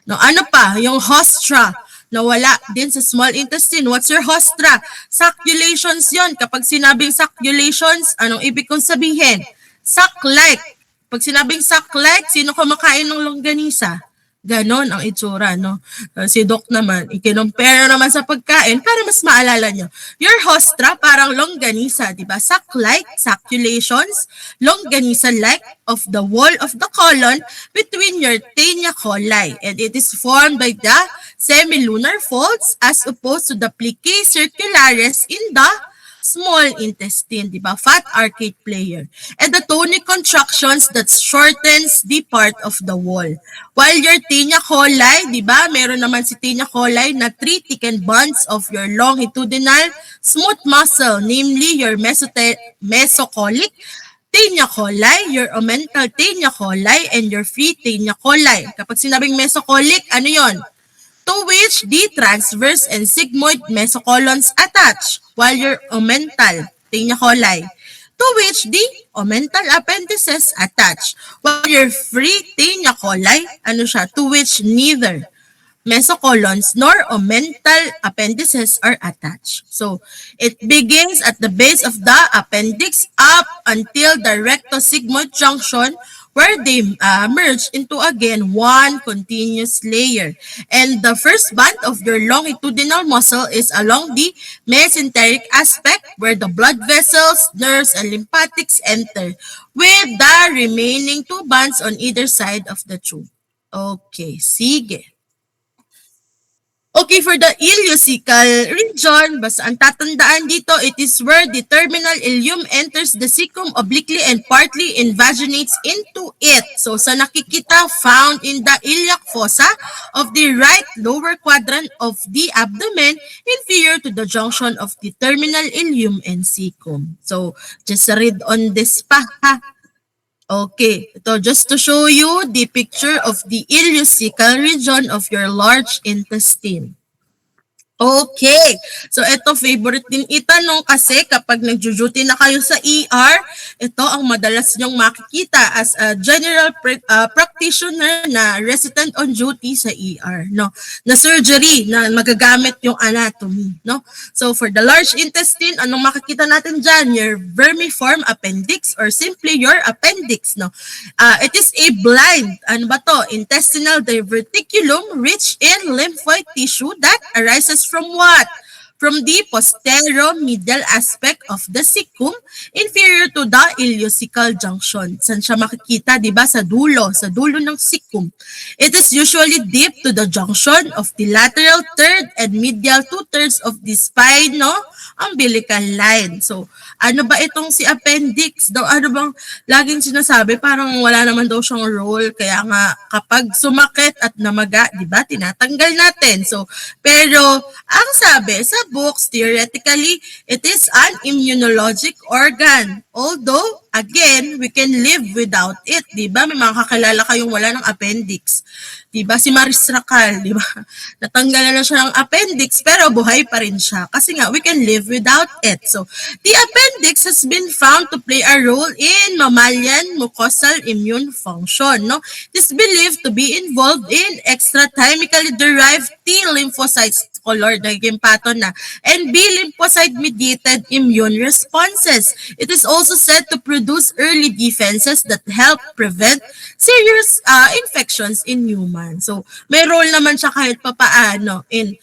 No, ano pa? Yung hostra na wala din sa small intestine. What's your hostra? Sacculations yon. Kapag sinabing sacculations, anong ibig kong sabihin? Sack-like. Pag sinabing sack-like, sino kumakain ng longganisa? Ganon ang itsura, no? Si Doc naman, ikinumpera naman sa pagkain para mas maalala nyo. Your hostra, parang longganisa, di ba? Sack-like, sacculations, longganisa-like of the wall of the colon between your taenia coli. And it is formed by the semilunar folds as opposed to the plicae circularis in the small intestine, di ba? Fat arcade player. And the tonic contractions that shortens the part of the wall. While your taenia coli, di ba? Meron naman si taenia coli na 3 thickened bonds of your longitudinal smooth muscle, namely your mesocolic taenia coli, your omental taenia coli, and your free taenia coli. Kapag sinabing mesocolic, ano yon? To which the transverse and sigmoid mesocolons attach, while your omental taenia coli, to which the omental appendices attach, while your free taenia coli, ano siya, to which neither mesocolons nor omental appendices are attached. So, it begins at the base of the appendix up until the rectosigmoid junction where they merge into again one continuous layer. And the first band of your longitudinal muscle is along the mesenteric aspect where the blood vessels, nerves, and lymphatics enter, with the remaining 2 bands on either side of the tube. Okay, sige. Okay, for the ileocecal region, basta ang tatandaan dito, it is where the terminal ileum enters the cecum obliquely and partly invaginates into it. So, sa nakikita, found in the iliac fossa of the right lower quadrant of the abdomen, inferior to the junction of the terminal ileum and cecum. So, just read on this pa, ha? Okay, ito just to show you the picture of the ileocecal region of your large intestine. Okay. So ito favorite din itanong kasi kapag nagjo-duty na kayo sa ER, ito ang madalas nyong makikita as a general practitioner na resident on duty sa ER, no. Na surgery na magagamit yung anatomy, no. So for the large intestine, anong makikita natin diyan? Your vermiform appendix or simply your appendix, no. It is a blind, ano ba to? Intestinal diverticulum rich in lymphoid tissue that arises from what? From the posteromedial aspect of the cecum inferior to the ileocecal junction. Saan siya makikita, di ba? Sa dulo ng cecum. It is usually deep to the junction of the lateral third and medial two-thirds of the spino-umbilical line. So, ano ba itong si appendix? Daw ano bang laging sinasabi? Parang wala naman daw siyang role. Kaya nga, kapag sumakit at namaga, di ba, tinatanggal natin. So, pero, ang sabi sa books, theoretically, it is an immunologic organ. Although, again, we can live without it. Di ba? May mga kakilala kayong wala ng appendix. Di ba? Si Maris Racal, di ba? Natanggalan na siya ng appendix, pero buhay pa rin siya. Kasi nga, we can live without it. So, the appendix has been found to play a role in mammalian mucosal immune function. No? It is believed to be involved in extrathymically derived T lymphocytes color, naging pattern na, and B lymphocyte-mediated immune responses. It is also said to produce early defenses that help prevent serious infections in humans. So, may role naman siya kahit papaano in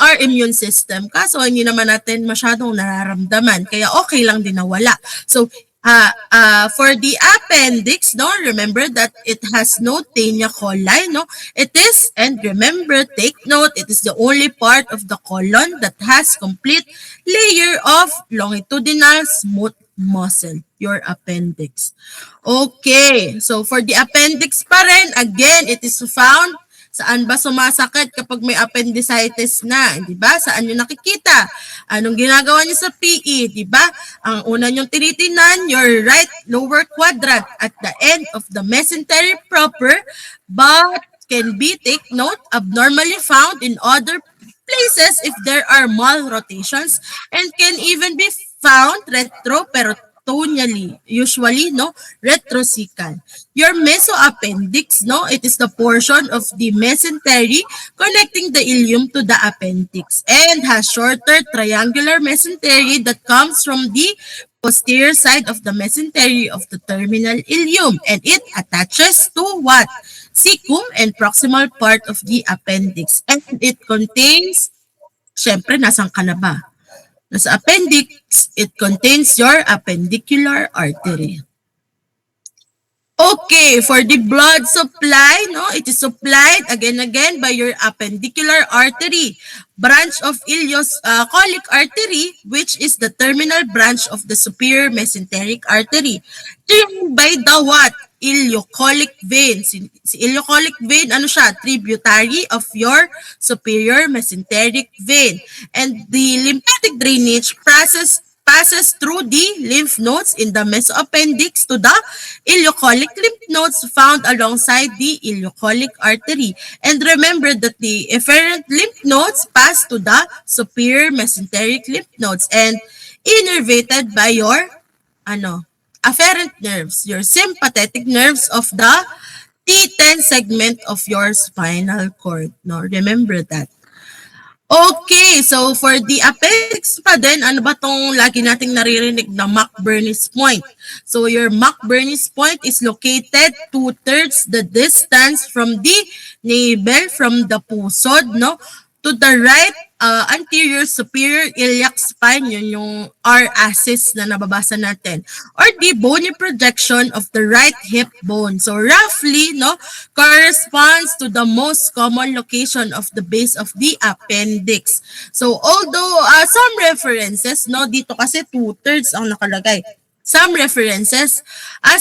our immune system. Kaso, hindi naman natin masyadong nararamdaman. Kaya okay lang din na wala. So, for the appendix, no, remember that it has no taenia coli, no. It is, and remember, take note, it is the only part of the colon that has complete layer of longitudinal smooth muscle, your appendix. Okay, so for the appendix pa rin, again, it is found. Saan ba sumasakit kapag may appendicitis na? Di ba? Saan nyo nakikita? Anong ginagawa nyo sa PE? Di ba? Ang una nyong tinitingnan, your right lower quadrant at the end of the mesentery proper, but can be, take note, abnormally found in other places if there are malrotations and can even be found retroperitoneally, usually, no, retrocecal. Your mesoappendix, no, it is the portion of the mesentery connecting the ileum to the appendix and has shorter triangular mesentery that comes from the posterior side of the mesentery of the terminal ileum, and it attaches to what? Cecum and proximal part of the appendix. And it contains, syempre, nasaan ka na ba? Nasa appendix, it contains your appendicular artery. Okay, for the blood supply, no, it is supplied again by your appendicular artery, branch of ileocolic artery, which is the terminal branch of the superior mesenteric artery, joined by the what? Ileocolic vein. Si ileocolic vein, ano siya? Tributary of your superior mesenteric vein. And the lymphatic drainage passes through the lymph nodes in the mesoappendix to the ileocolic lymph nodes found alongside the ileocolic artery. And remember that the efferent lymph nodes pass to the superior mesenteric lymph nodes and innervated by your afferent nerves, your sympathetic nerves of the T10 segment of your spinal cord. No, remember that. Okay, so for the appendix pa din, ano ba tong lagi nating naririnig na McBurney's point? So your McBurney's point is located 2/3 the distance from the navel, from the pusod, no? to the right anterior superior iliac spine, yun yung R-axis na nababasa natin, or the bony projection of the right hip bone. So roughly, no, corresponds to the most common location of the base of the appendix. So although some references, no, dito kasi 2/3 ang nakalagay. Some references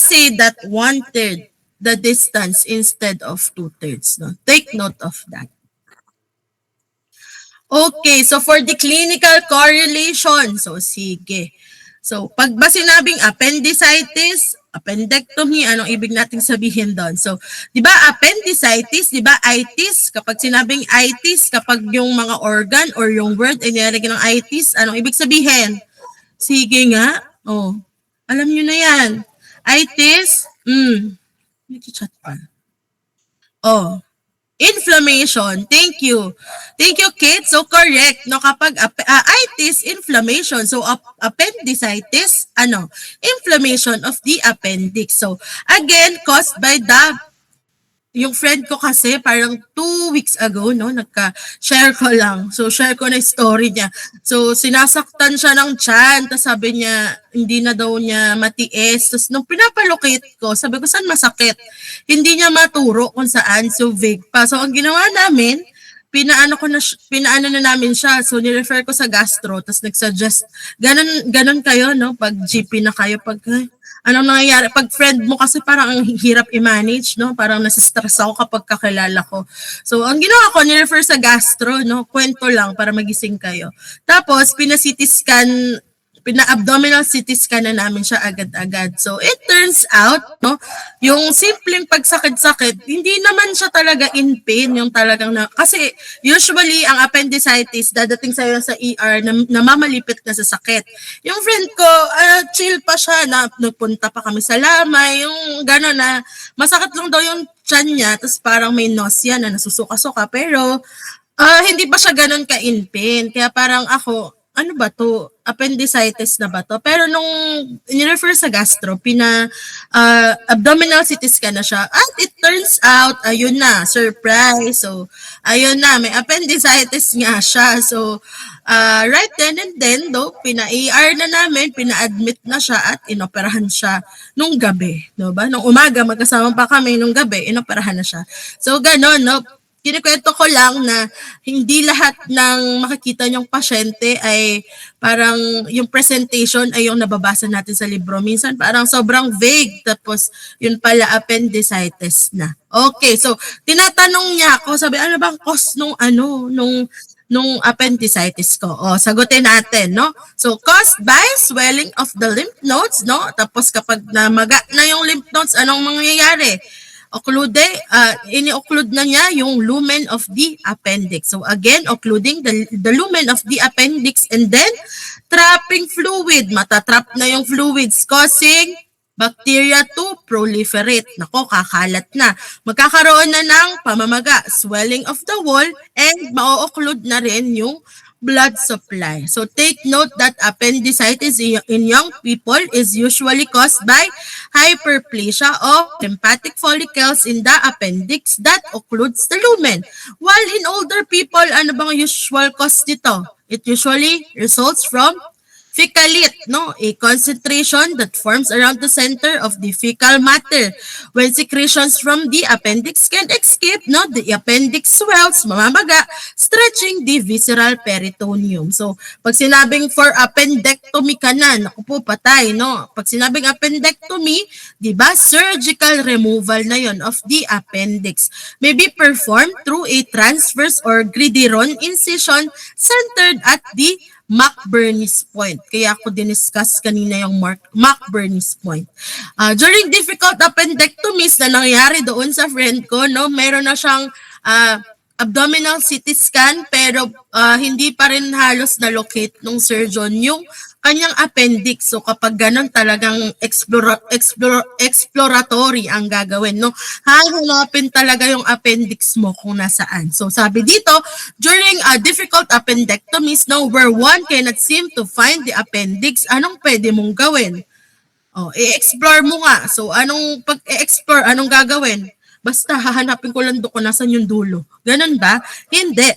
say that 1/3 the distance instead of 2/3. No? Take note of that. Okay, so for the clinical correlation, so sige. So pag ba sinabing appendicitis, appendectomy, anong ibig nating sabihin doon? So, 'di ba appendicitis, 'di ba itis, kapag sinabing itis, kapag yung mga organ or yung word ay nilalagyan ng itis, anong ibig sabihin? Sige nga. Oh. Alam niyo na 'yan. Itis, nag-chat pa. Oh, inflammation. Thank you. Thank you, Kate. So, correct. No, kapag itis, inflammation. So, appendicitis, inflammation of the appendix. So, again, caused by yung friend ko kasi parang 2 weeks ago, no, nagka-share ko lang. So, share ko na yung story niya. So, sinasaktan siya ng tiyan. Tapos sabi niya, hindi na daw niya matiis. Tapos nung pinapalocate ko, sabi ko, saan masakit? Hindi niya maturo kung saan. So, vague pa. So, ang ginawa namin, pinaano na namin siya. So, ni-refer ko sa gastro. Tapos nag-suggest, ganun kayo, no? Pag GP na kayo, pag anong nangyayari? Pag friend mo kasi parang ang hirap i-manage, no? Parang nasa-stress ako kapag kakilala ko. So, ang ginawa ko, ni-refer sa gastro, no? Kwento lang para magising kayo. Tapos, pina-CT scan, pina-abdominal CT scan na namin siya agad-agad. So, it turns out, no, yung simpleng pagsakit-sakit, hindi naman siya talaga in pain, yung talagang kasi usually, ang appendicitis, dadating sa'yo sa ER, namamalipit na sa sakit. Yung friend ko, chill pa siya, nagpunta pa kami sa lamay, yung gano'n na, masakit lang daw yung tiyan niya, tapos parang may nausea na nasusuka-suka, pero hindi pa siya gano'n ka-in pain. Kaya parang ako, ano ba to? Appendicitis na ba to? Pero nung in-refer sa gastro, abdominal CT scan na siya. At it turns out, ayun na, surprise. So, ayun na, may appendicitis nga siya. So, right then and then, pina-ER na namin, pina-admit na siya at inoperahan siya nung gabi. No ba? Nung umaga, magkasama pa kami, nung gabi, inoperahan na siya. So, ganon, no? Kinikwento ko lang na hindi lahat ng makikita niyong pasyente ay parang yung presentation ay yung nababasa natin sa libro. Minsan parang sobrang vague, tapos yun pala appendicitis na. Okay, so tinatanong niya ako, sabi, ano bang cause nung appendicitis ko? O, sagutin natin, no? So, caused by swelling of the lymph nodes, no? Tapos kapag namaga na yung lymph nodes, anong mangyayari? Ini-occlude na niya yung lumen of the appendix. So again, occluding the lumen of the appendix and then trapping fluid. Matatrap na yung fluids causing bacteria to proliferate. Nako, kakalat na. Magkakaroon na ng pamamaga, swelling of the wall, and ma-occlude na rin yung blood supply. So take note that appendicitis in young people is usually caused by hyperplasia of lymphatic follicles in the appendix that occludes the lumen. While in older people, ano bang usual cause nito? It usually results from fecalit, no? A concentration that forms around the center of the fecal matter. When secretions from the appendix can escape, no? The appendix swells, mamamaga, stretching the visceral peritoneum. So, pag sinabing for appendectomy ka na, naku po, patay, no? Pag sinabing appendectomy, di ba, surgical removal na yon of the appendix may be performed through a transverse or gridiron incision centered at the McBurney's point. Kaya ako diniscuss kanina yung McBurney's point. During difficult appendectomies na nangyari doon sa friend ko, no, meron na siyang abdominal CT scan pero hindi pa rin halos na-locate ng surgeon yung kanyang appendix. So kapag ganun talagang exploratory ang gagawin, no? Hahanapin talaga yung appendix mo kung nasaan. So sabi dito, during difficult appendectomies, no, where one cannot seem to find the appendix, anong pwede mong gawin? I-explore mo nga. So anong pag-explore, anong gagawin? Basta hahanapin ko lang doon kung nasan yung dulo. Ganun ba? Hindi.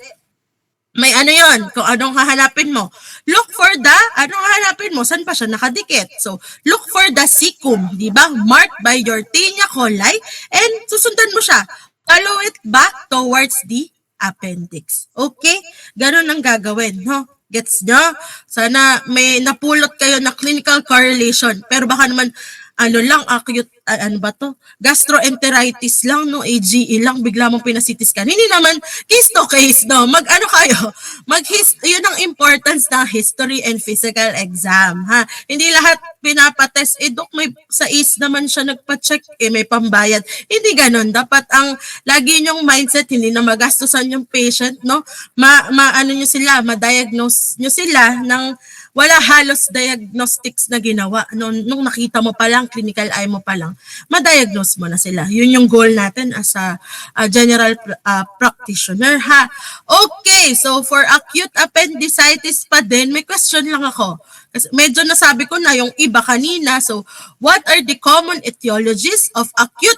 may ano yon, kung anong hahanapin mo. Look for the, anong hahanapin mo, saan pa siya nakadikit? So, look for the cecum, di ba? Marked by your tinea coli, and susundan mo siya. Follow it back towards the appendix. Okay? Ganun ang gagawin, no? Gets nyo? Sana may napulot kayo na clinical correlation. Pero baka naman, ano lang, acute, ano ba to? Gastroenteritis lang, no? AGE lang, bigla mong pinasitis ka. Hindi naman, case to case, no? Mag-ano kayo? Yun ang importance ng history and physical exam, ha? Hindi lahat pinapatest, dok, may sa is naman siya nagpa-check, may pambayad. Hindi ganon. Dapat ang, lagi yung mindset, hindi na magastusan yung patient, no? Ano nyo sila, ma-diagnose nyo sila ng wala halos diagnostics na ginawa. Nung nakita mo pa lang, clinical eye mo pa lang, ma-diagnose mo na sila. Yun yung goal natin as a general practitioner, ha? Okay, so for acute appendicitis pa din, may question lang ako. Kasi medyo nasabi ko na yung iba kanina. So, what are the common etiologies of acute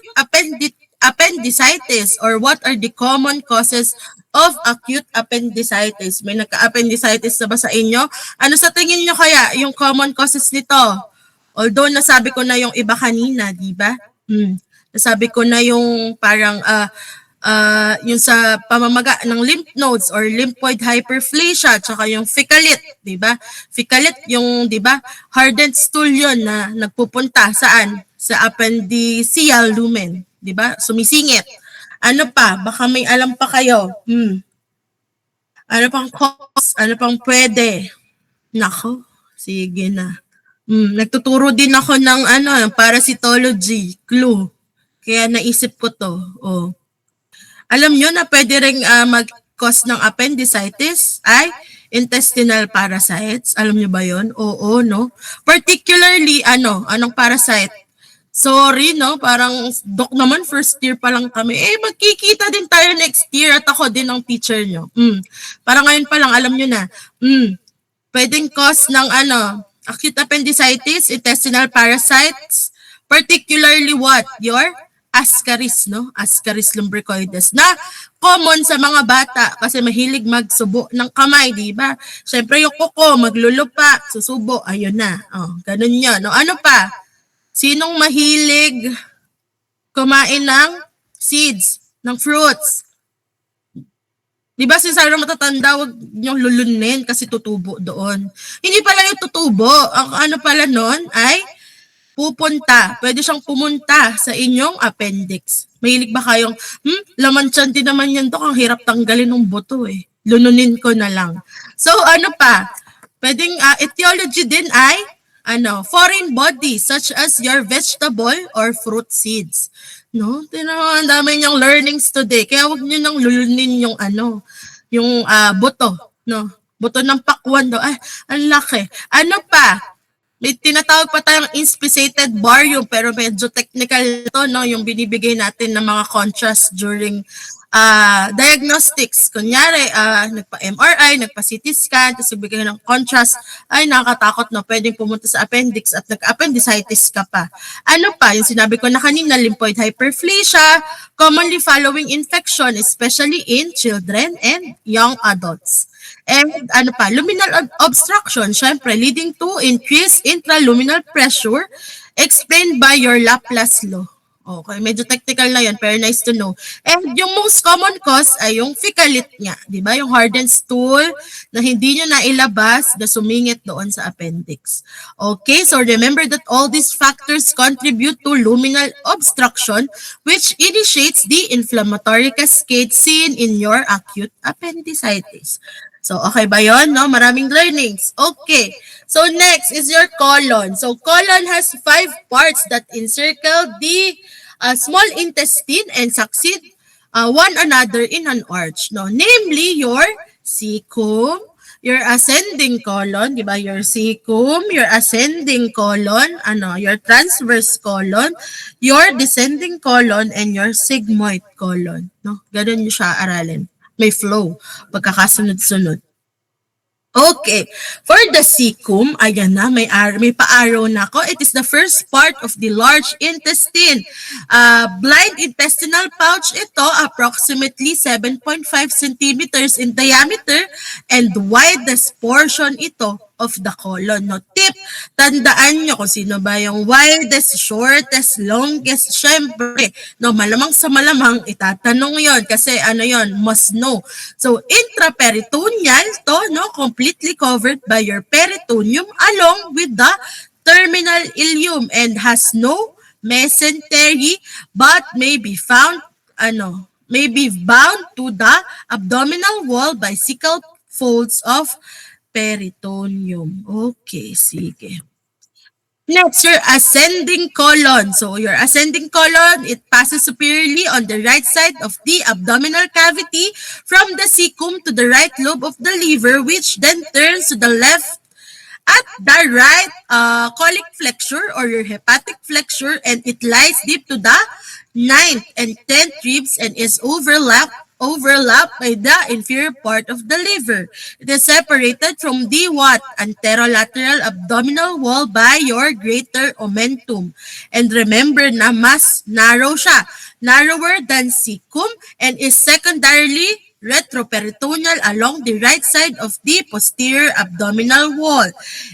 appendicitis, or what are the common causes of acute appendicitis? May nagka-appendicitis na ba sa inyo? Ano sa tingin nyo kaya yung common causes nito? Although nasabi ko na yung iba kanina, di ba? Nasabi ko na yung parang yung sa pamamaga ng lymph nodes or lymphoid hyperplasia, tsaka yung fecalit, di ba? Fecalit yung, di ba, hardened stool yun na nagpupunta saan? Sa appendiceal lumen, di ba? Sumisingit. Ano pa? Baka may alam pa kayo. Ano pang cause? Ano pang pwede? Nako, sige na. Nagtuturo din ako ng parasitology, clue. Kaya naisip ko to. Oh. Alam nyo na pwede ring mag-cause ng appendicitis ay intestinal parasites. Alam nyo ba yon? Oo, no? Particularly, anong parasite? Sorry, no? Parang, doc naman, first year pa lang kami. Magkikita din tayo next year at ako din ang teacher nyo. Parang ngayon pa lang, alam nyo na. Pwedeng cause ng acute appendicitis, intestinal parasites, particularly what? Your Ascaris, no? Ascaris lumbricoides na common sa mga bata kasi mahilig magsubo ng kamay, di ba? Syempre yung kuko, maglulupa, susubo, ayun na. Oh, ganun yun. No? Ano pa? Sinong mahilig kumain ng seeds, ng fruits? Di ba sinasabi ng matatanda, huwag niyong lulunin kasi tutubo doon. Hindi pala yung tutubo. Ang ano pala nun ay pupunta. Pwede siyang pumunta sa inyong appendix. Mahilig ba kayong, laman tiyan din naman yan to, ang hirap tanggalin ng buto eh. Lununin ko na lang. So ano pa? Pwedeng etiology din ay foreign bodies such as your vegetable or fruit seeds. No? Ang dami niyang learnings today. Kaya wag niyo nang lulunin yung yung buto, no? Buto ng pakwan do. Ay, ang laki. Ano pa? May tinatawag pa tayong inspissated barium, pero medyo technical to, no? Yung binibigay natin ng mga contrast during diagnostics. Kunyari, nagpa-MRI, nagpa-CT scan, tapos bigay ng contrast, ay nakakatakot, no? Pwedeng pumunta sa appendix at nag-appendicitis ka pa. Ano pa? Yung sinabi ko na kanina, lymphoid hyperplasia, commonly following infection, especially in children and young adults. And luminal obstruction, syempre, leading to increased intraluminal pressure explained by your Laplace law. Okay, medyo technical na yan, pero nice to know. And yung most common cause ay yung fecalit nga, di ba? Yung hardened stool na hindi nyo nailabas na sumingit doon sa appendix. Okay, so remember that all these factors contribute to luminal obstruction, which initiates the inflammatory cascade seen in your acute appendicitis. So, okay ba yun? No? Maraming learnings. Okay. So, next is your colon. So, colon has 5 parts that encircle the small intestine and succeed one another in an arch. No? Namely, your cecum, your ascending colon, di ba? Your cecum, your ascending colon, your transverse colon, your descending colon, and your sigmoid colon. No? Ganun siya aralin. May flow, pagkakasunod-sunod. Okay. For the cecum, ayan na, may pa-arrow na ako. It is the first part of the large intestine. Blind intestinal pouch ito, approximately 7.5 centimeters in diameter and widest portion ito of the colon. No, tip, tandaan nyo kung sino ba yung widest, shortest, longest. Syempre, no, malamang sa malamang, itatanong yon kasi ano yon, must know. So, intraperitoneal to, no, completely covered by your peritoneum along with the terminal ileum and has no mesentery but may be bound to the abdominal wall by cecal folds of peritoneum. Okay, sige. Next, your ascending colon. So, your ascending colon, it passes superiorly on the right side of the abdominal cavity from the cecum to the right lobe of the liver, which then turns to the left at the right colic flexure or your hepatic flexure, and it lies deep to the 9th and 10th ribs and is overlapped by the inferior part of the liver. It is separated from the what? Anterolateral abdominal wall by your greater omentum. And remember na mas narrow siya. Narrower than cecum and is secondarily retroperitoneal along the right side of the posterior abdominal wall.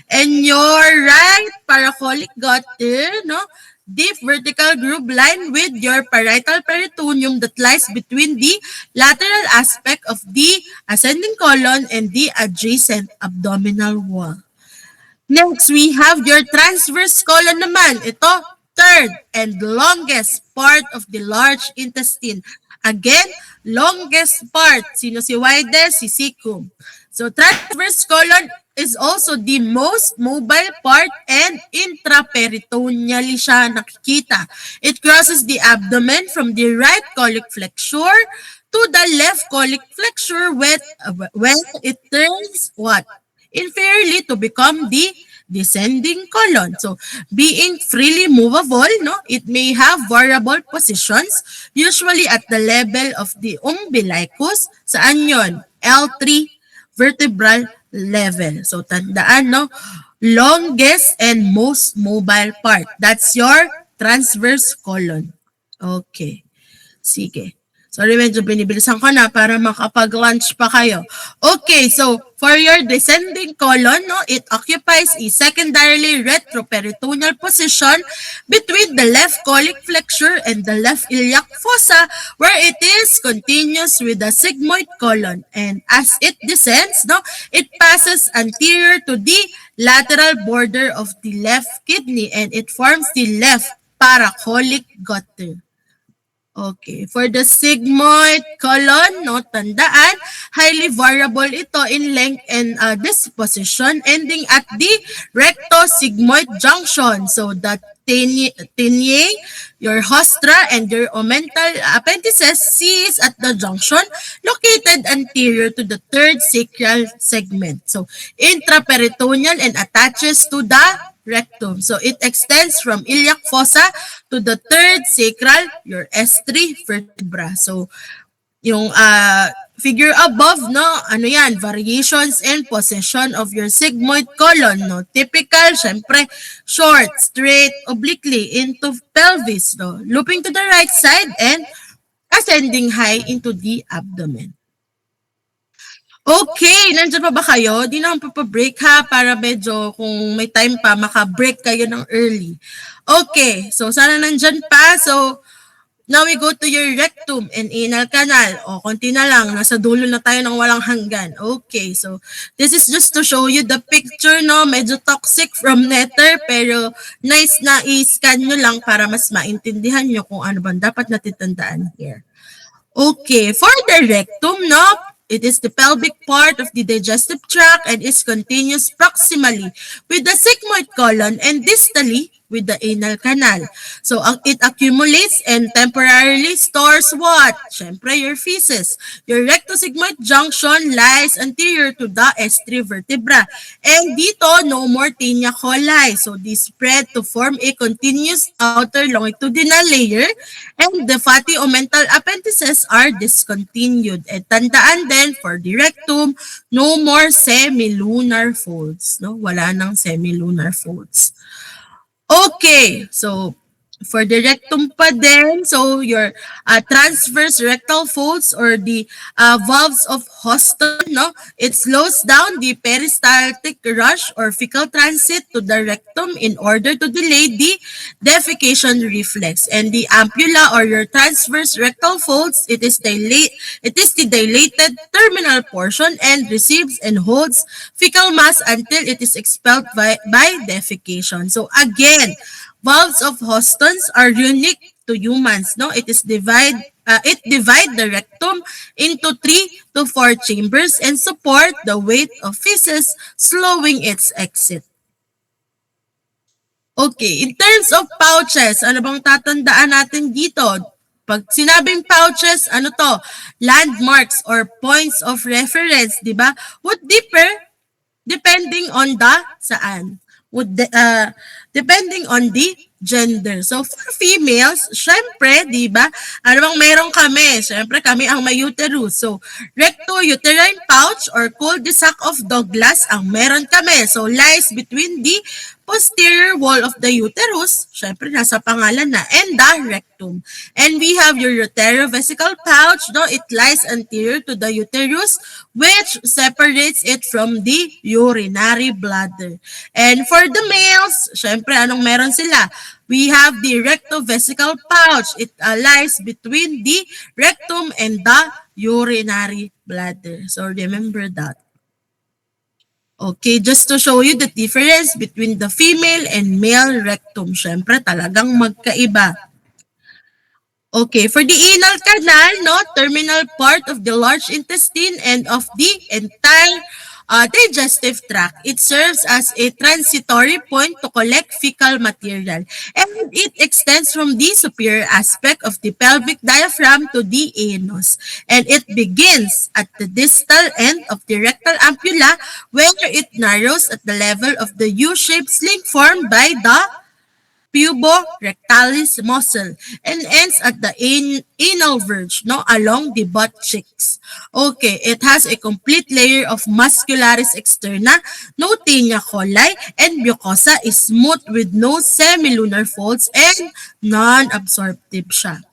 And your right paracolic gutter, no? Deep vertical groove line with your parietal peritoneum that lies between the lateral aspect of the ascending colon and the adjacent abdominal wall. Next, we have your transverse colon naman. Ito, third and longest part of the large intestine. Again, longest part. Sino si widest? Si cecum. So, transverse colon is also the most mobile part and intraperitoneally siya nakikita. It crosses the abdomen from the right colic flexure to the left colic flexure when it turns what? Inferiorly to become the descending colon. So, being freely movable, no, it may have variable positions, usually at the level of the umbilicus. Saan yon? L3 vertebral level. So, tandaan, no, longest and most mobile part. That's your transverse colon. Okay. Sige. Sorry, medyo binibilisan ko na para makapag-lunch pa kayo. Okay, so for your descending colon, no, it occupies a secondarily retroperitoneal position between the left colic flexure and the left iliac fossa where it is continuous with the sigmoid colon. And as it descends, no, it passes anterior to the lateral border of the left kidney and it forms the left paracolic gutter. Okay. For the sigmoid colon, no, tandaan, highly variable ito in length and disposition, ending at the recto-sigmoid junction. So, the tinea, your hostra, and your omental appendices cease at the junction located anterior to the third sacral segment. So, intraperitoneal and attaches to the rectum. So, it extends from iliac fossa to the third sacral, your S3 vertebra. So, yung figure above, no, ano yan, variations and position of your sigmoid colon, no. Typical, syempre, short, straight, obliquely into pelvis, no. Looping to the right side and ascending high into the abdomen. Okay, nandiyan pa ba kayo? Di na akong papabreak ha, para medyo kung may time pa, maka-break kayo ng early. Okay, so sana nandyan pa. So, now we go to your rectum and anal canal. O, konti na lang, nasa dulo na tayo ng walang hanggan. Okay, so this is just to show you the picture, no? Medyo toxic from netter, pero nice na i-scan nyo lang para mas maintindihan nyo kung ano bang dapat natitandaan here. Okay, for the rectum, no? It is the pelvic part of the digestive tract and is continuous proximally with the sigmoid colon and distally with the anal canal. So, it accumulates and temporarily stores what? Syempre, your feces. Your rectosigmoid junction lies anterior to the S3 vertebra. And dito, no more tinea coli. So, these spread to form a continuous outer longitudinal layer and the fatty omental appendices are discontinued. And tandaan din, for the rectum, no more semilunar folds. No? Wala nang semilunar folds. Okay, so for the rectum pa din, so your transverse rectal folds or the valves of Houston, no, it slows down the peristaltic rush or fecal transit to the rectum in order to delay the defecation reflex. And the ampulla or your transverse rectal folds, it is the dilated terminal portion and receives and holds fecal mass until it is expelled by defecation. So again, valves of Houston's are unique to humans. No, it divide the rectum into 3 to 4 chambers and support the weight of feces, slowing its exit. Okay, in terms of pouches, ano bang tatandaan natin dito? Pag sinabing pouches, ano to? Landmarks or points of reference, di ba? Would differ depending on the saan. Depending on the gender. So, for females, syempre, di ba, ano bang meron kami? Syempre, kami ang may uterus. So, recto-uterine pouch or cul-de-sac of Douglas ang meron kami. So, lies between the posterior wall of the uterus, syempre, nasa pangalan na, and the rectum. And we have your uterovesical pouch, no? It lies anterior to the uterus, which separates it from the urinary bladder. And for the males, syempre, anong meron sila? We have the rectovesical pouch. It lies between the rectum and the urinary bladder. So remember that. Okay, just to show you the difference between the female and male rectum. Syempre, talagang magkaiba. Okay, for the anal canal, no, terminal part of the large intestine and of the entire digestive tract. It serves as a transitory point to collect fecal material, and it extends from the superior aspect of the pelvic diaphragm to the anus, and it begins at the distal end of the rectal ampulla where it narrows at the level of the U-shaped sling formed by the puborectalis muscle and ends at the anal verge, no, along the butt cheeks. Okay, it has a complete layer of muscularis externa, no tinea coli, and mucosa is smooth with no semilunar folds and non-absorptive siya.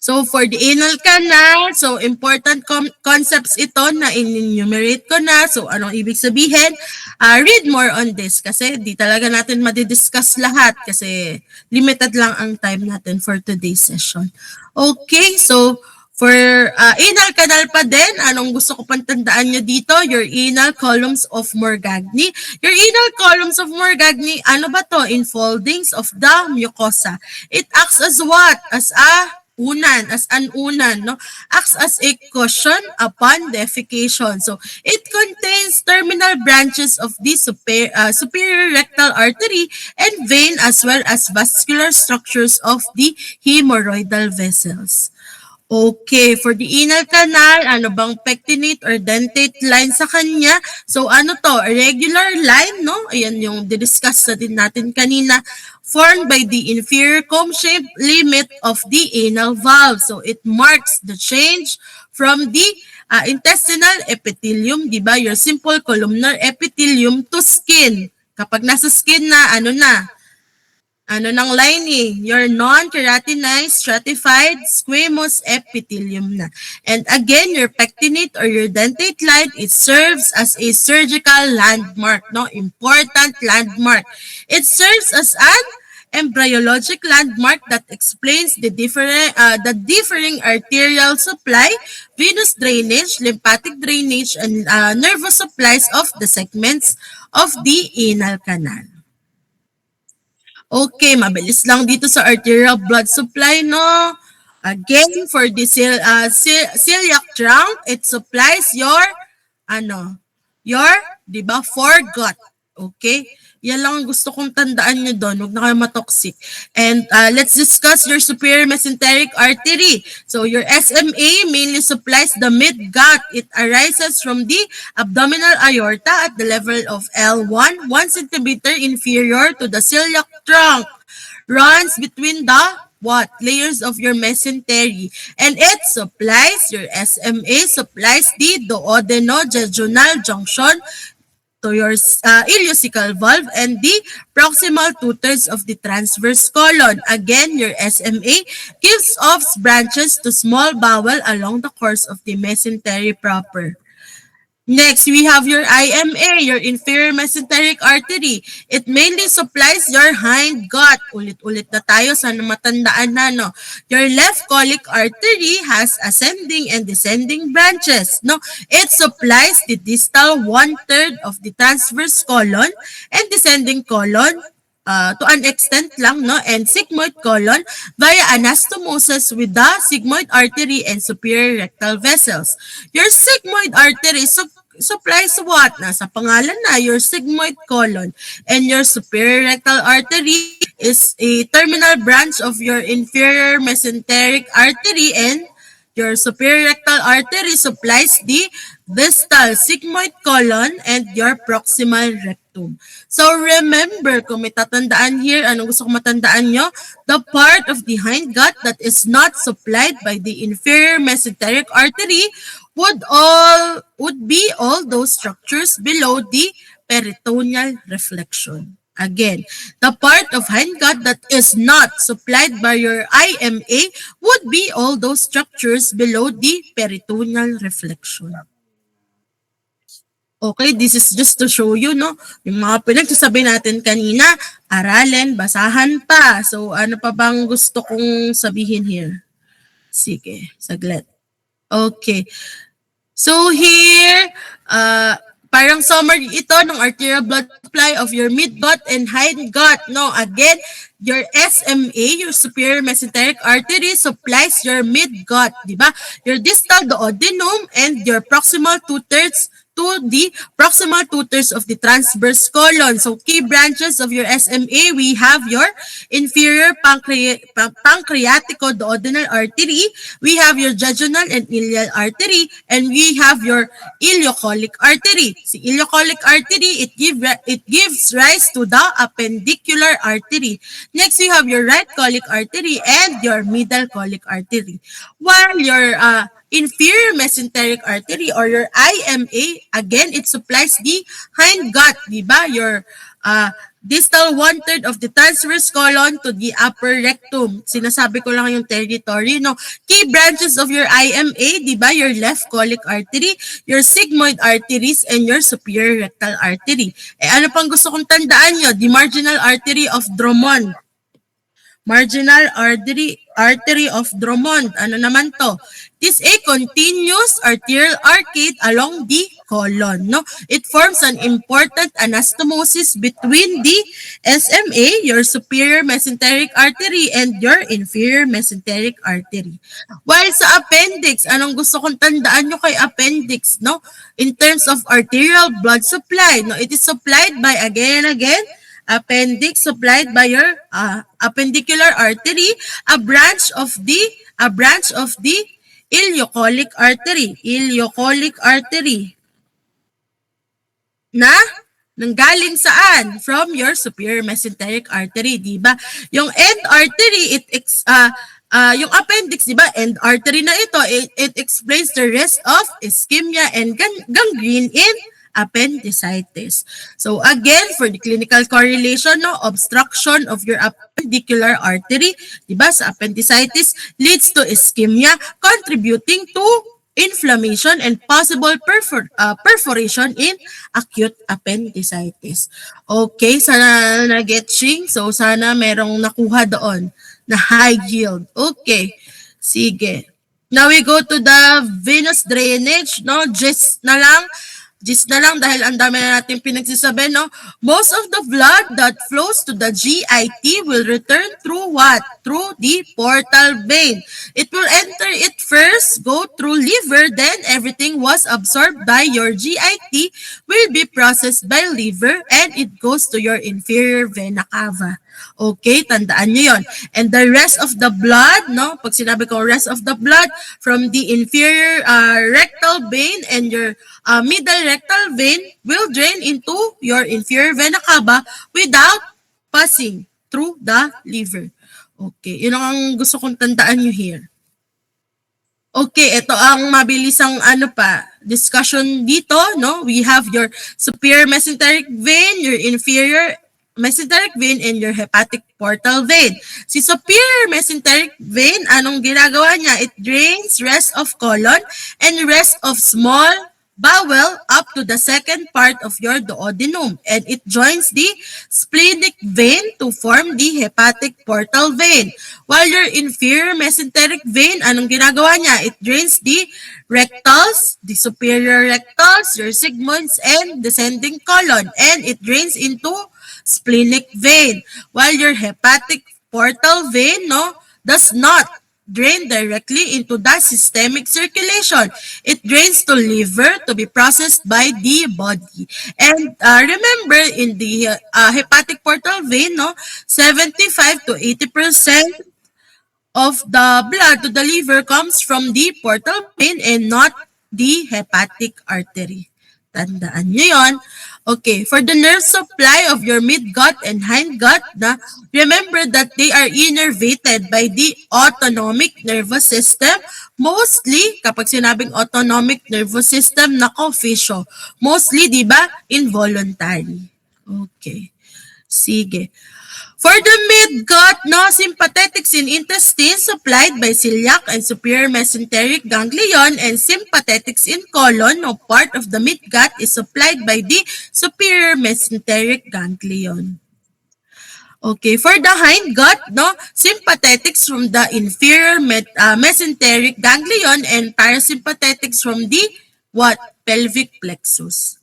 So for the anal canal, so important concepts ito na in-enumerate ko na. So anong ibig sabihin? Read more on this kasi di talaga natin madidiscuss lahat kasi limited lang ang time natin for today's session. Okay, so for anal canal pa din, anong gusto ko pang tandaan nyo dito? Your anal columns of Morgagni. Your anal columns of Morgagni, ano ba to? Enfoldings of the mucosa. It acts as what? As an unan, no? Acts as a cushion upon defecation. So, it contains terminal branches of the superior rectal artery and vein as well as vascular structures of the hemorrhoidal vessels. Okay, for the anal canal, ano bang pectinate or dentate line sa kanya? So ano to, a regular line, no? Ayan yung discuss na din natin kanina, formed by the inferior comb-shaped limit of the anal valve. So it marks the change from the intestinal epithelium, di ba? Your simple columnar epithelium to skin. Kapag nasa skin na, ano ng lining, your non-keratinized stratified squamous epithelium na. And again, your pectinate or your dentate line, it serves as a surgical landmark, no? Important landmark. It serves as an embryologic landmark that explains the differing arterial supply, venous drainage, lymphatic drainage, and nervous supplies of the segments of the anal canal. Okay, mabilis lang dito sa arterial blood supply, no? Again, for the celiac trunk, it supplies your, di ba, foregut. Okay? Yan lang ang gusto kong tandaan nyo doon. Huwag na kayo matoxic. And let's discuss your superior mesenteric artery. So your SMA mainly supplies the mid-gut. It arises from the abdominal aorta at the level of L1, 1 centimeter inferior to the celiac trunk. Runs between the what layers of your mesentery, and it supplies your SMA supplies the duodenojejunal junction to your ileocecal valve and the proximal two-thirds of the transverse colon. Again, your SMA gives off branches to small bowel along the course of the mesentery proper. Next, we have your IMA, your inferior mesenteric artery. It mainly supplies your hind gut. Ulit-ulit na tayo, sana matandaan na, no? Your left colic artery has ascending and descending branches, no? It supplies the distal one-third of the transverse colon and descending colon to an extent lang, no? And sigmoid colon via anastomosis with the sigmoid artery and superior rectal vessels. Your sigmoid artery supplies what? Nasa pangalan na, your sigmoid colon. And your superior rectal artery is a terminal branch of your inferior mesenteric artery, and your superior rectal artery supplies the distal sigmoid colon and your proximal rectum. So remember, kung may tatandaan here, anong gusto ko matandaan nyo? The part of the hindgut that is not supplied by the inferior mesenteric artery would be all those structures below the peritoneal reflection. Again, the part of hindgut that is not supplied by your IMA would be all those structures below the peritoneal reflection. Okay, this is just to show you, no? Yung mga pinagsasabi natin kanina, aralin, basahan pa. So, ano pa bang gusto kong sabihin here? Sige, saglit. Okay. So here, parang summary ito ng arterial blood supply of your midgut and hindgut. No, again, your SMA, your superior mesenteric artery, supplies your midgut, di ba? Your distal duodenum and your proximal two-thirds to the proximal two-thirds of the transverse colon. So key branches of your SMA, we have your inferior pancreatico-duodenal artery, we have your jejunal and ileal artery, and we have your ileocolic artery. Si ileocolic artery, it gives rise to the appendicular artery. Next, we have your right colic artery and your middle colic artery. While your inferior mesenteric artery or your IMA, again, it supplies the hindgut, di ba? Your distal one-third of the transverse colon to the upper rectum. Sinasabi ko lang yung territory, no? Key branches of your IMA, di ba? Your left colic artery, your sigmoid arteries, and your superior rectal artery. Ano pang gusto kong tandaan nyo? The marginal artery of Drummond. Marginal artery of Drummond. Ano naman to? This is a continuous arterial arcade along the colon. No? It forms an important anastomosis between the SMA, your superior mesenteric artery, and your inferior mesenteric artery. While sa appendix, anong gusto kong tandaan nyo kay appendix? No? In terms of arterial blood supply, no? It is supplied by, again, appendix supplied by your appendicular artery, a branch of the ileocolic artery na nanggaling saan? From your superior mesenteric artery, di ba? Yung end artery, yung appendix, di ba? End artery na ito, it explains the risk of ischemia and gangrene in appendicitis. So again, for the clinical correlation, no, obstruction of your appendicular artery, di ba, sa appendicitis leads to ischemia, contributing to inflammation and possible perforation in acute appendicitis. Okay, sana na-getching. So sana merong nakuha doon na high yield. Okay, sige. Now we go to the venous drainage, no, just na lang. Gist na lang dahil ang dami na natin pinagsisabi, no? Most of the blood that flows to the GIT will return through what? Through the portal vein. It will enter it first, go through liver, then everything was absorbed by your GIT will be processed by liver and it goes to your inferior vena cava. Okay, tandaan nyo yun. And the rest of the blood, no? Pag sinabi ko rest of the blood from the inferior rectal vein and your middle rectal vein will drain into your inferior vena cava without passing through the liver. Okay, yun ang gusto kong tandaan nyo here. Okay, ito ang mabilisang discussion dito, no? We have your superior mesenteric vein, your inferior mesenteric vein, and your hepatic portal vein. Si superior mesenteric vein, anong ginagawa niya? It drains rest of colon and rest of small bowel up to the second part of your duodenum, and it joins the splenic vein to form the hepatic portal vein. While your inferior mesenteric vein, anong ginagawa niya? It drains the rectals, the superior rectals, your sigmoids, and descending colon, and it drains into splenic vein. While your hepatic portal vein, no, does not drain directly into the systemic circulation. It drains to liver to be processed by the body. And remember, in the hepatic portal vein, no, 75 to 80% of the blood to the liver comes from the portal vein and not the hepatic artery. Tandaan nyo yun. Okay, for the nerve supply of your midgut and hindgut, remember that they are innervated by the autonomic nervous system. Mostly, kapag sinabing autonomic nervous system, nako, fisyo. Mostly, di ba, involuntary. Okay. Sige. For the midgut, no, sympathetics in intestine supplied by celiac and superior mesenteric ganglion, and sympathetics in colon, no, part of the midgut is supplied by the superior mesenteric ganglion. Okay, for the hindgut, no, sympathetics from the inferior mesenteric ganglion and parasympathetics from the what? Pelvic plexus.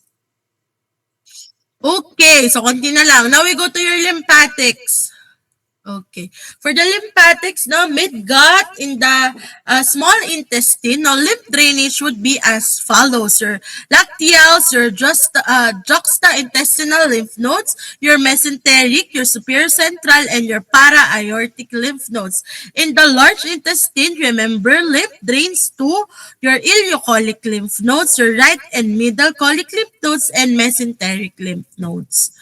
Okay, so konti na lang. Now we go to your lymphatics. Okay. For the lymphatics, no, midgut in the small intestine, no, lymph drainage would be as follows. Your lacteals, your juxta-intestinal lymph nodes, your mesenteric, your superior central, and your para-aortic lymph nodes. In the large intestine, remember, lymph drains to your ileocolic lymph nodes, your right and middle colic lymph nodes, and mesenteric lymph nodes.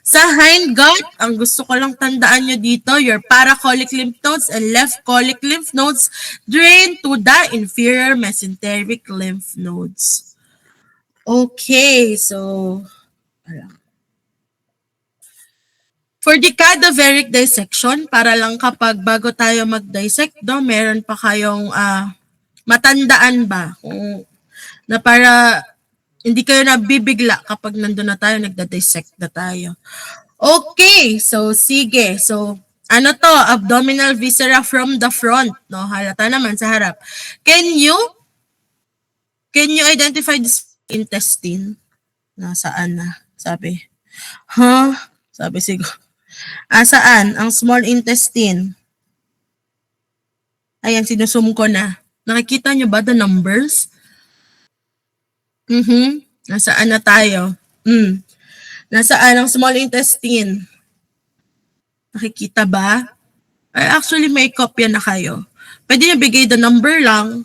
Sa hindgut, ang gusto ko lang tandaan nyo dito, your paracolic lymph nodes and left colic lymph nodes drain to the inferior mesenteric lymph nodes. Okay, so for the cadaveric dissection, para lang kapag bago tayo mag-dissect, no, meron pa kayong matandaan ba kung na para hindi kayo nabibigla kapag nandun na tayo, nagda-dissect na tayo. Okay, so sige. So, abdominal viscera from the front, no? Halata naman sa harap. Can you identify this intestine? Nasaan na? Sabi. Sabi siguro. Saan? Ang small intestine. Ayan, sinusum ko na. Nakikita nyo ba the numbers? Nasaan na tayo? Nasaan ang small intestine? Nakikita ba? Actually, may kopya na kayo. Pwede nyo bigay the number lang.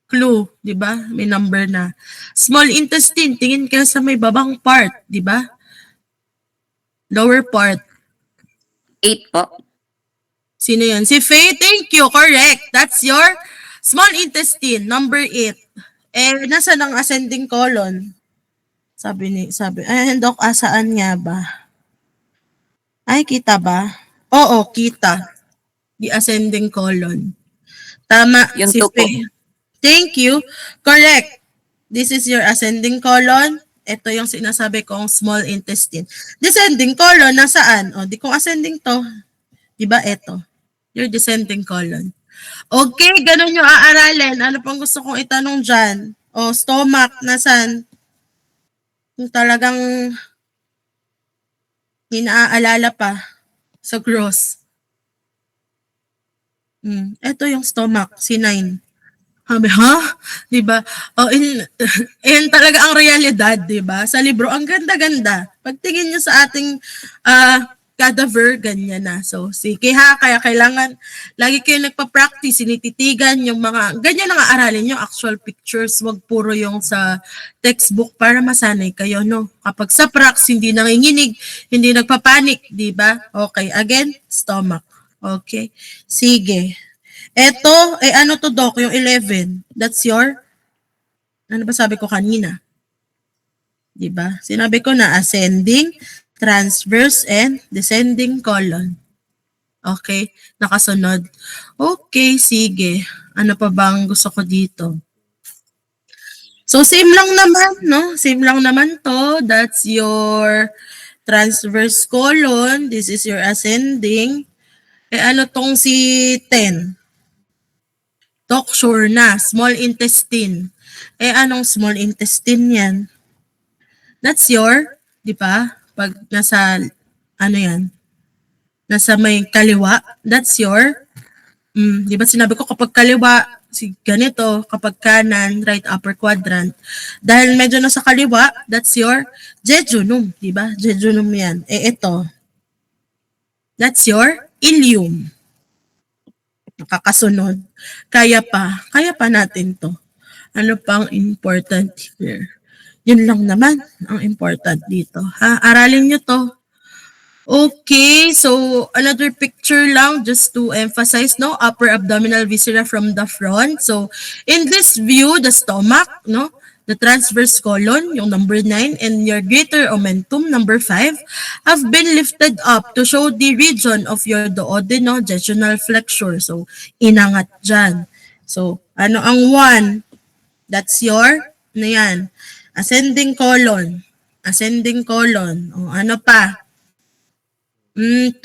Clue, di ba? May number na. Small intestine, tingin ka sa may babang part, di ba? Lower part. 8 po. Sino yun? Si Faye, thank you. Correct. That's your small intestine, number 8. Nasa ng ascending colon? Sabi, Dok, saan nga ba? Ay, kita ba? Oo, kita. The ascending colon. Tama, Yung si po. Faye. Thank you. Correct. This is your ascending colon. Ito yung sinasabi kong small intestine. Descending colon, nasaan? Di kong ascending to. Diba, ito. Your descending colon. Okay, ganun yung aaralin. Ano pang gusto kong itanong dyan? O, stomach, nasan? Yung talagang inaaalala pa sa gross. Ito yung stomach, C9. Sabi, ha? 'Di ba? Oh, in talaga ang realidad, 'di ba? Sa libro, ang ganda-ganda. Pagtingin niyo sa ating cadaver, ganyan na. So, sige ha, kaya kailangan lagi kayo nagpa-practice, sinititigan yung mga, ganyan na nga aralin yung actual pictures, wag puro yung sa textbook para masanay kayo, no? Kapag sa pracs, hindi nanginginig, hindi nagpapanik, 'di ba? Okay, again, stomach. Okay, sige. Eto, ano to, Doc, yung 11. That's your, ano ba sabi ko kanina? Diba? Sinabi ko na ascending, transverse, and descending colon. Okay, nakasunod. Okay, sige. Ano pa bang gusto ko dito? So, same lang naman, no? Same lang naman to. That's your transverse colon. This is your ascending. Ano tong si 10? Doc, sure na. Small intestine. Anong small intestine yan? That's your, di ba? Pag nasa, ano yan? Nasa may kaliwa. That's your, di ba sinabi ko kapag kaliwa, ganito, kapag kanan, right upper quadrant. Dahil medyo nasa kaliwa, that's your jejunum, di ba? Jejunum yan. Ito. That's your ilium. Nakakasunod. Kaya pa natin to. Ano pang important here? Yun lang naman ang important dito. Ha? Aralin nyo to. Okay, so another picture lang just to emphasize, no? Upper abdominal viscera from the front. So in this view, the stomach, no? The transverse colon, yung number 9, and your greater omentum, number 5, have been lifted up to show the region of your duodenojejunal flexure. So, inangat dyan. So, ano ang 1? That's your, ano yan? Ascending colon. Ascending colon. O, ano pa? 2,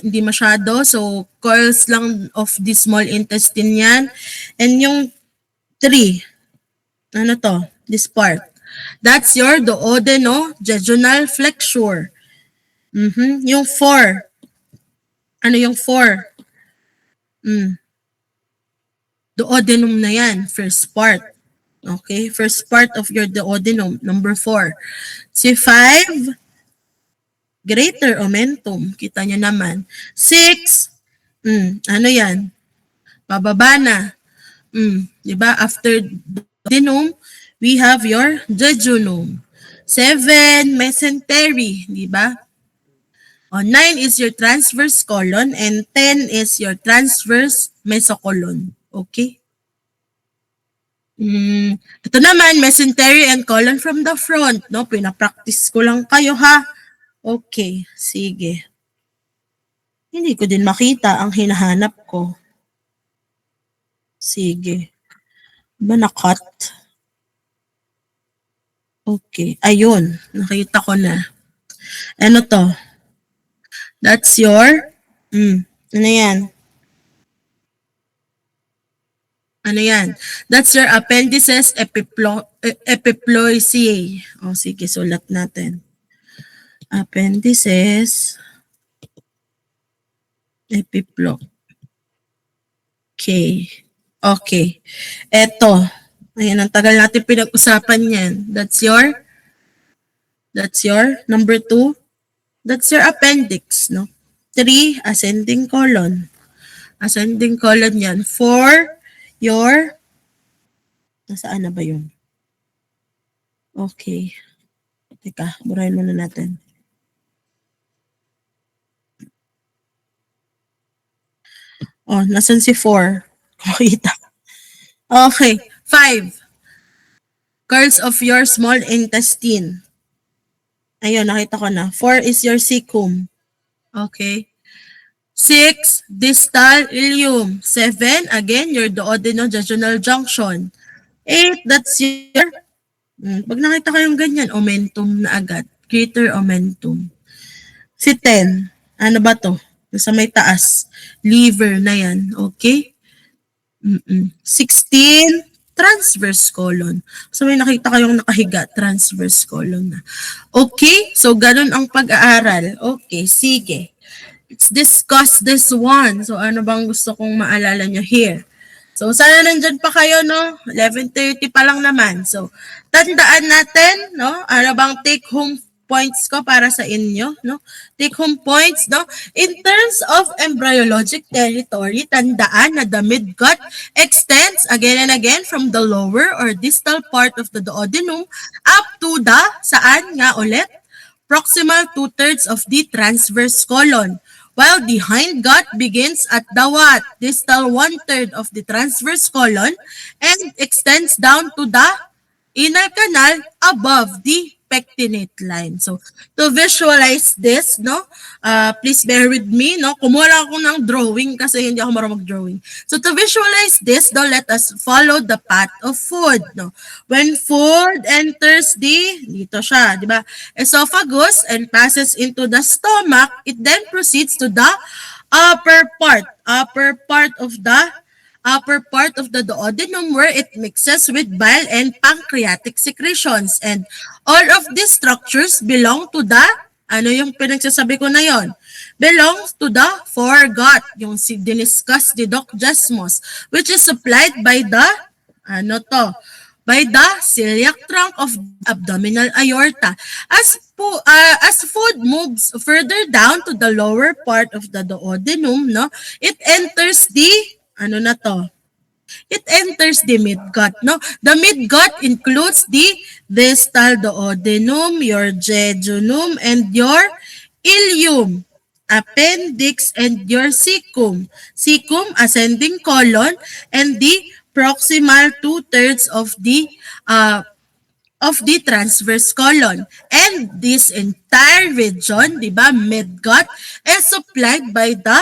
hindi masyado. So, coils lang of the small intestine yan. And yung 3, ano to? This part. That's your duodenojejunal flexure. Yung 4. Ano yung 4? Duodenum na yan. First part. Okay? First part of your duodenum. Number 4. Si 5, greater omentum. Kita nyo naman. 6, ano yan? Pababa na. Diba? After duodenum, we have your jejunum. 7, mesentery. Diba? 9 is your transverse colon and 10 is your transverse mesocolon. Okay? Ito naman, mesentery and colon from the front. No? Pinapractice ko lang kayo, ha? Okay, sige. Hindi ko din makita ang hinahanap ko. Sige. Ba na-cut? Okay, ayun. Nakita ko na. Ano to? That's your, ano yan? Ano yan? That's your appendices epiploiceae. O sige, sulat natin. Appendices epiplo. Okay. Okay. Eto. Ayan, ang tagal natin pinag-usapan yan. That's your number 2. That's your appendix, no? 3, ascending colon. Ascending colon yan. 4, your, nasaan na ba yun? Okay. Teka, burahin muna natin. Oh, nasan si 4? Makita. Okay. 5. Curls of your small intestine. Ayun, nakita ko na. 4 is your cecum. Okay. 6, distal ileum. 7, again, your duodenojejunal junction. 8, that's your, pag nakita kayong ganyan, omentum na agad. Greater omentum. Si 10, ano ba to? Sa may taas. Liver na yan. Okay? 16, transverse colon. So may nakita kayong nakahiga, transverse colon na. Okay? So ganun ang pag-aaral. Okay, sige. Let's discuss this one. So ano bang gusto kong maalala nyo here? So sana nandyan pa kayo, no? 11:30 pa lang naman. So tandaan natin, no? Ano bang take home points ko para sa inyo, no? Take home points, no? In terms of embryologic territory, tandaan na the midgut extends again and again from the lower or distal part of the duodenum up to the, saan nga ulit? Proximal 2/3 of the transverse colon. While the hindgut begins at the what? Distal 1/3 of the transverse colon and extends down to the inner canal above the pectinate line. So, to visualize this, no, please bear with me, no, kumuha lang ako ng drawing kasi hindi ako marunong mag-drawing. So, to visualize this, no, let us follow the path of food, no. When food enters dito siya, di ba, esophagus and passes into the stomach, it then proceeds to the upper part of the duodenum where it mixes with bile and pancreatic secretions. And all of these structures belong to the, ano yung pinagsasabi ko na yon? Belongs to the foregut, yung diniscuss ni Doc Jesmos, which is supplied by the, by the celiac trunk of abdominal aorta. As food moves further down to the lower part of the duodenum, no, it enters the it enters the midgut, no? The midgut includes the distal duodenum, your jejunum, and your ileum, appendix, and your cecum. Cecum, ascending colon, and the proximal 2/3 of the transverse colon. And this entire region, di ba, midgut, is supplied by the,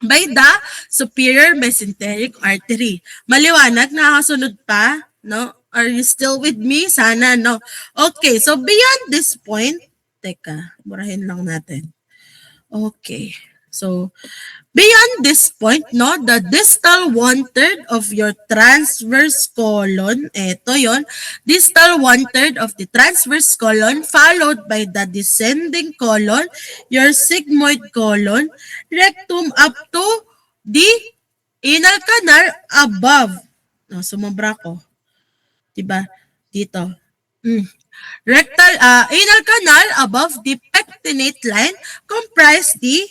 by the superior mesenteric artery. Maliwanag, nakakasunod pa? No? Are you still with me? Sana, no? Okay, so beyond this point, teka, burahin lang natin. Okay, so beyond this point, no, the distal 1/3 of your transverse colon, eto yon, distal 1/3 of the transverse colon, followed by the descending colon, your sigmoid colon, rectum up to the anal canal above. No, sumobra ko. Diba? Dito. Rectal, anal canal above the pectinate line comprise the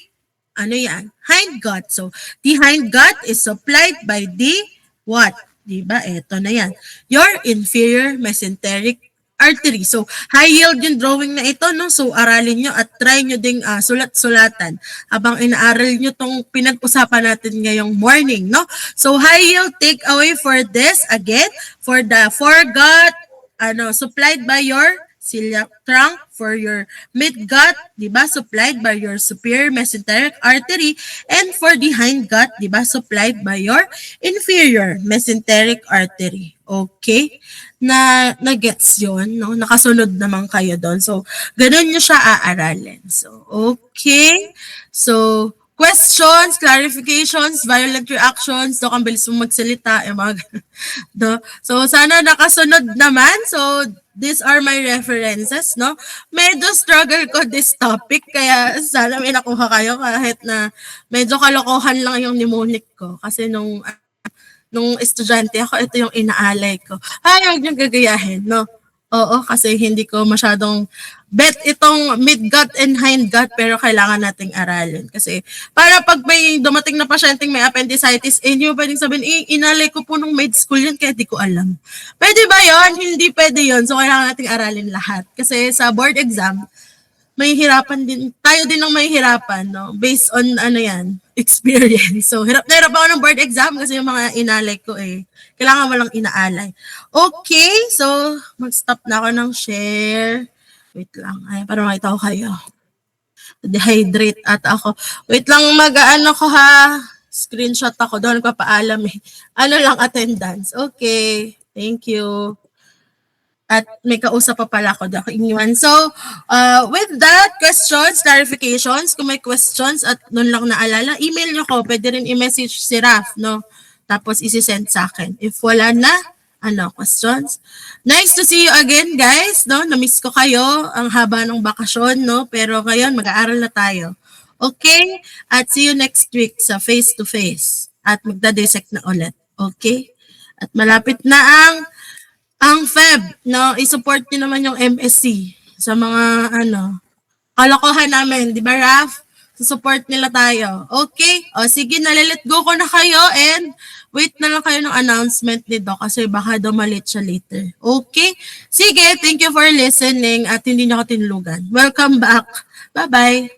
hindgut. So, the hindgut is supplied by the what? Diba? Ito na yan. Your inferior mesenteric artery. So, high yield yung drawing na ito, no? So, aralin nyo at try nyo ding sulat-sulatan habang inaaral nyo tong pinag-usapan natin ngayong morning, no? So, high yield takeaway for this, again, for the foregut, supplied by your celiac trunk, for your midgut, di ba, supplied by your superior mesenteric artery, and for the hindgut, di ba, supplied by your inferior mesenteric artery. Okay? Na-gets yun, no? Nakasunod naman kayo doon. So, ganun nyo siya aaralin. So, okay? So, questions, clarifications, violent reactions, Dok, ang bilis mo magsalita, yung mga So, sana nakasunod naman. So, these are my references, no? Medyo struggle ko this topic, kaya sana may nakuha kayo kahit na medyo kalokohan lang yung mnemonic ko. Kasi nung estudyante ako, ito yung inaalay ko. Huwag niyong gagayahin, no? Oo, kasi hindi ko masyadong bet itong midgut and hindgut, pero kailangan nating aralin. Kasi para pag may dumating na pasyenteng may appendicitis, hindi mo pwedeng sabihin, inalay ko po nung med school yan, kaya di ko alam. Pwede ba yon? Hindi pwede yon. So kailangan nating aralin lahat. Kasi sa board exam, may hirapan din, tayo din ang may hirapan, no? Based on, experience. So, hirap na hirap ako ng board exam kasi yung mga inalay ko kailangan mo lang inaalay. Okay, so, mag-stop na ako ng share. Wait lang, para makita ko kayo. Dehydrate at ako. Wait lang, ko ha. Screenshot ako, doon nagpapaalam lang, attendance. Okay, thank you. At may kausap pa pala ako, ako iniwan. So, with that, questions, clarifications, kung may questions at noon lang naalala, email nyo ko. Pwede rin i-message si Raf, no? Tapos isi-send sa akin. If wala na, questions. Nice to see you again, guys, no? Na-miss ko kayo ang haba ng bakasyon, no? Pero ngayon mag-aaral na tayo. Okay? At see you next week sa face-to-face. At magda-dissect na ulit. Okay? At malapit na ang Feb, no? I-support niyo naman yung MSC sa mga kalokohan namin, di ba, Raf? Support nila tayo. Okay? O sige, nalilet go ko na kayo and wait na lang kayo ng announcement ni Doc kasi baka dumalit siya later. Okay? Sige, thank you for listening at hindi niyo ako tinulugan. Welcome back. Bye-bye.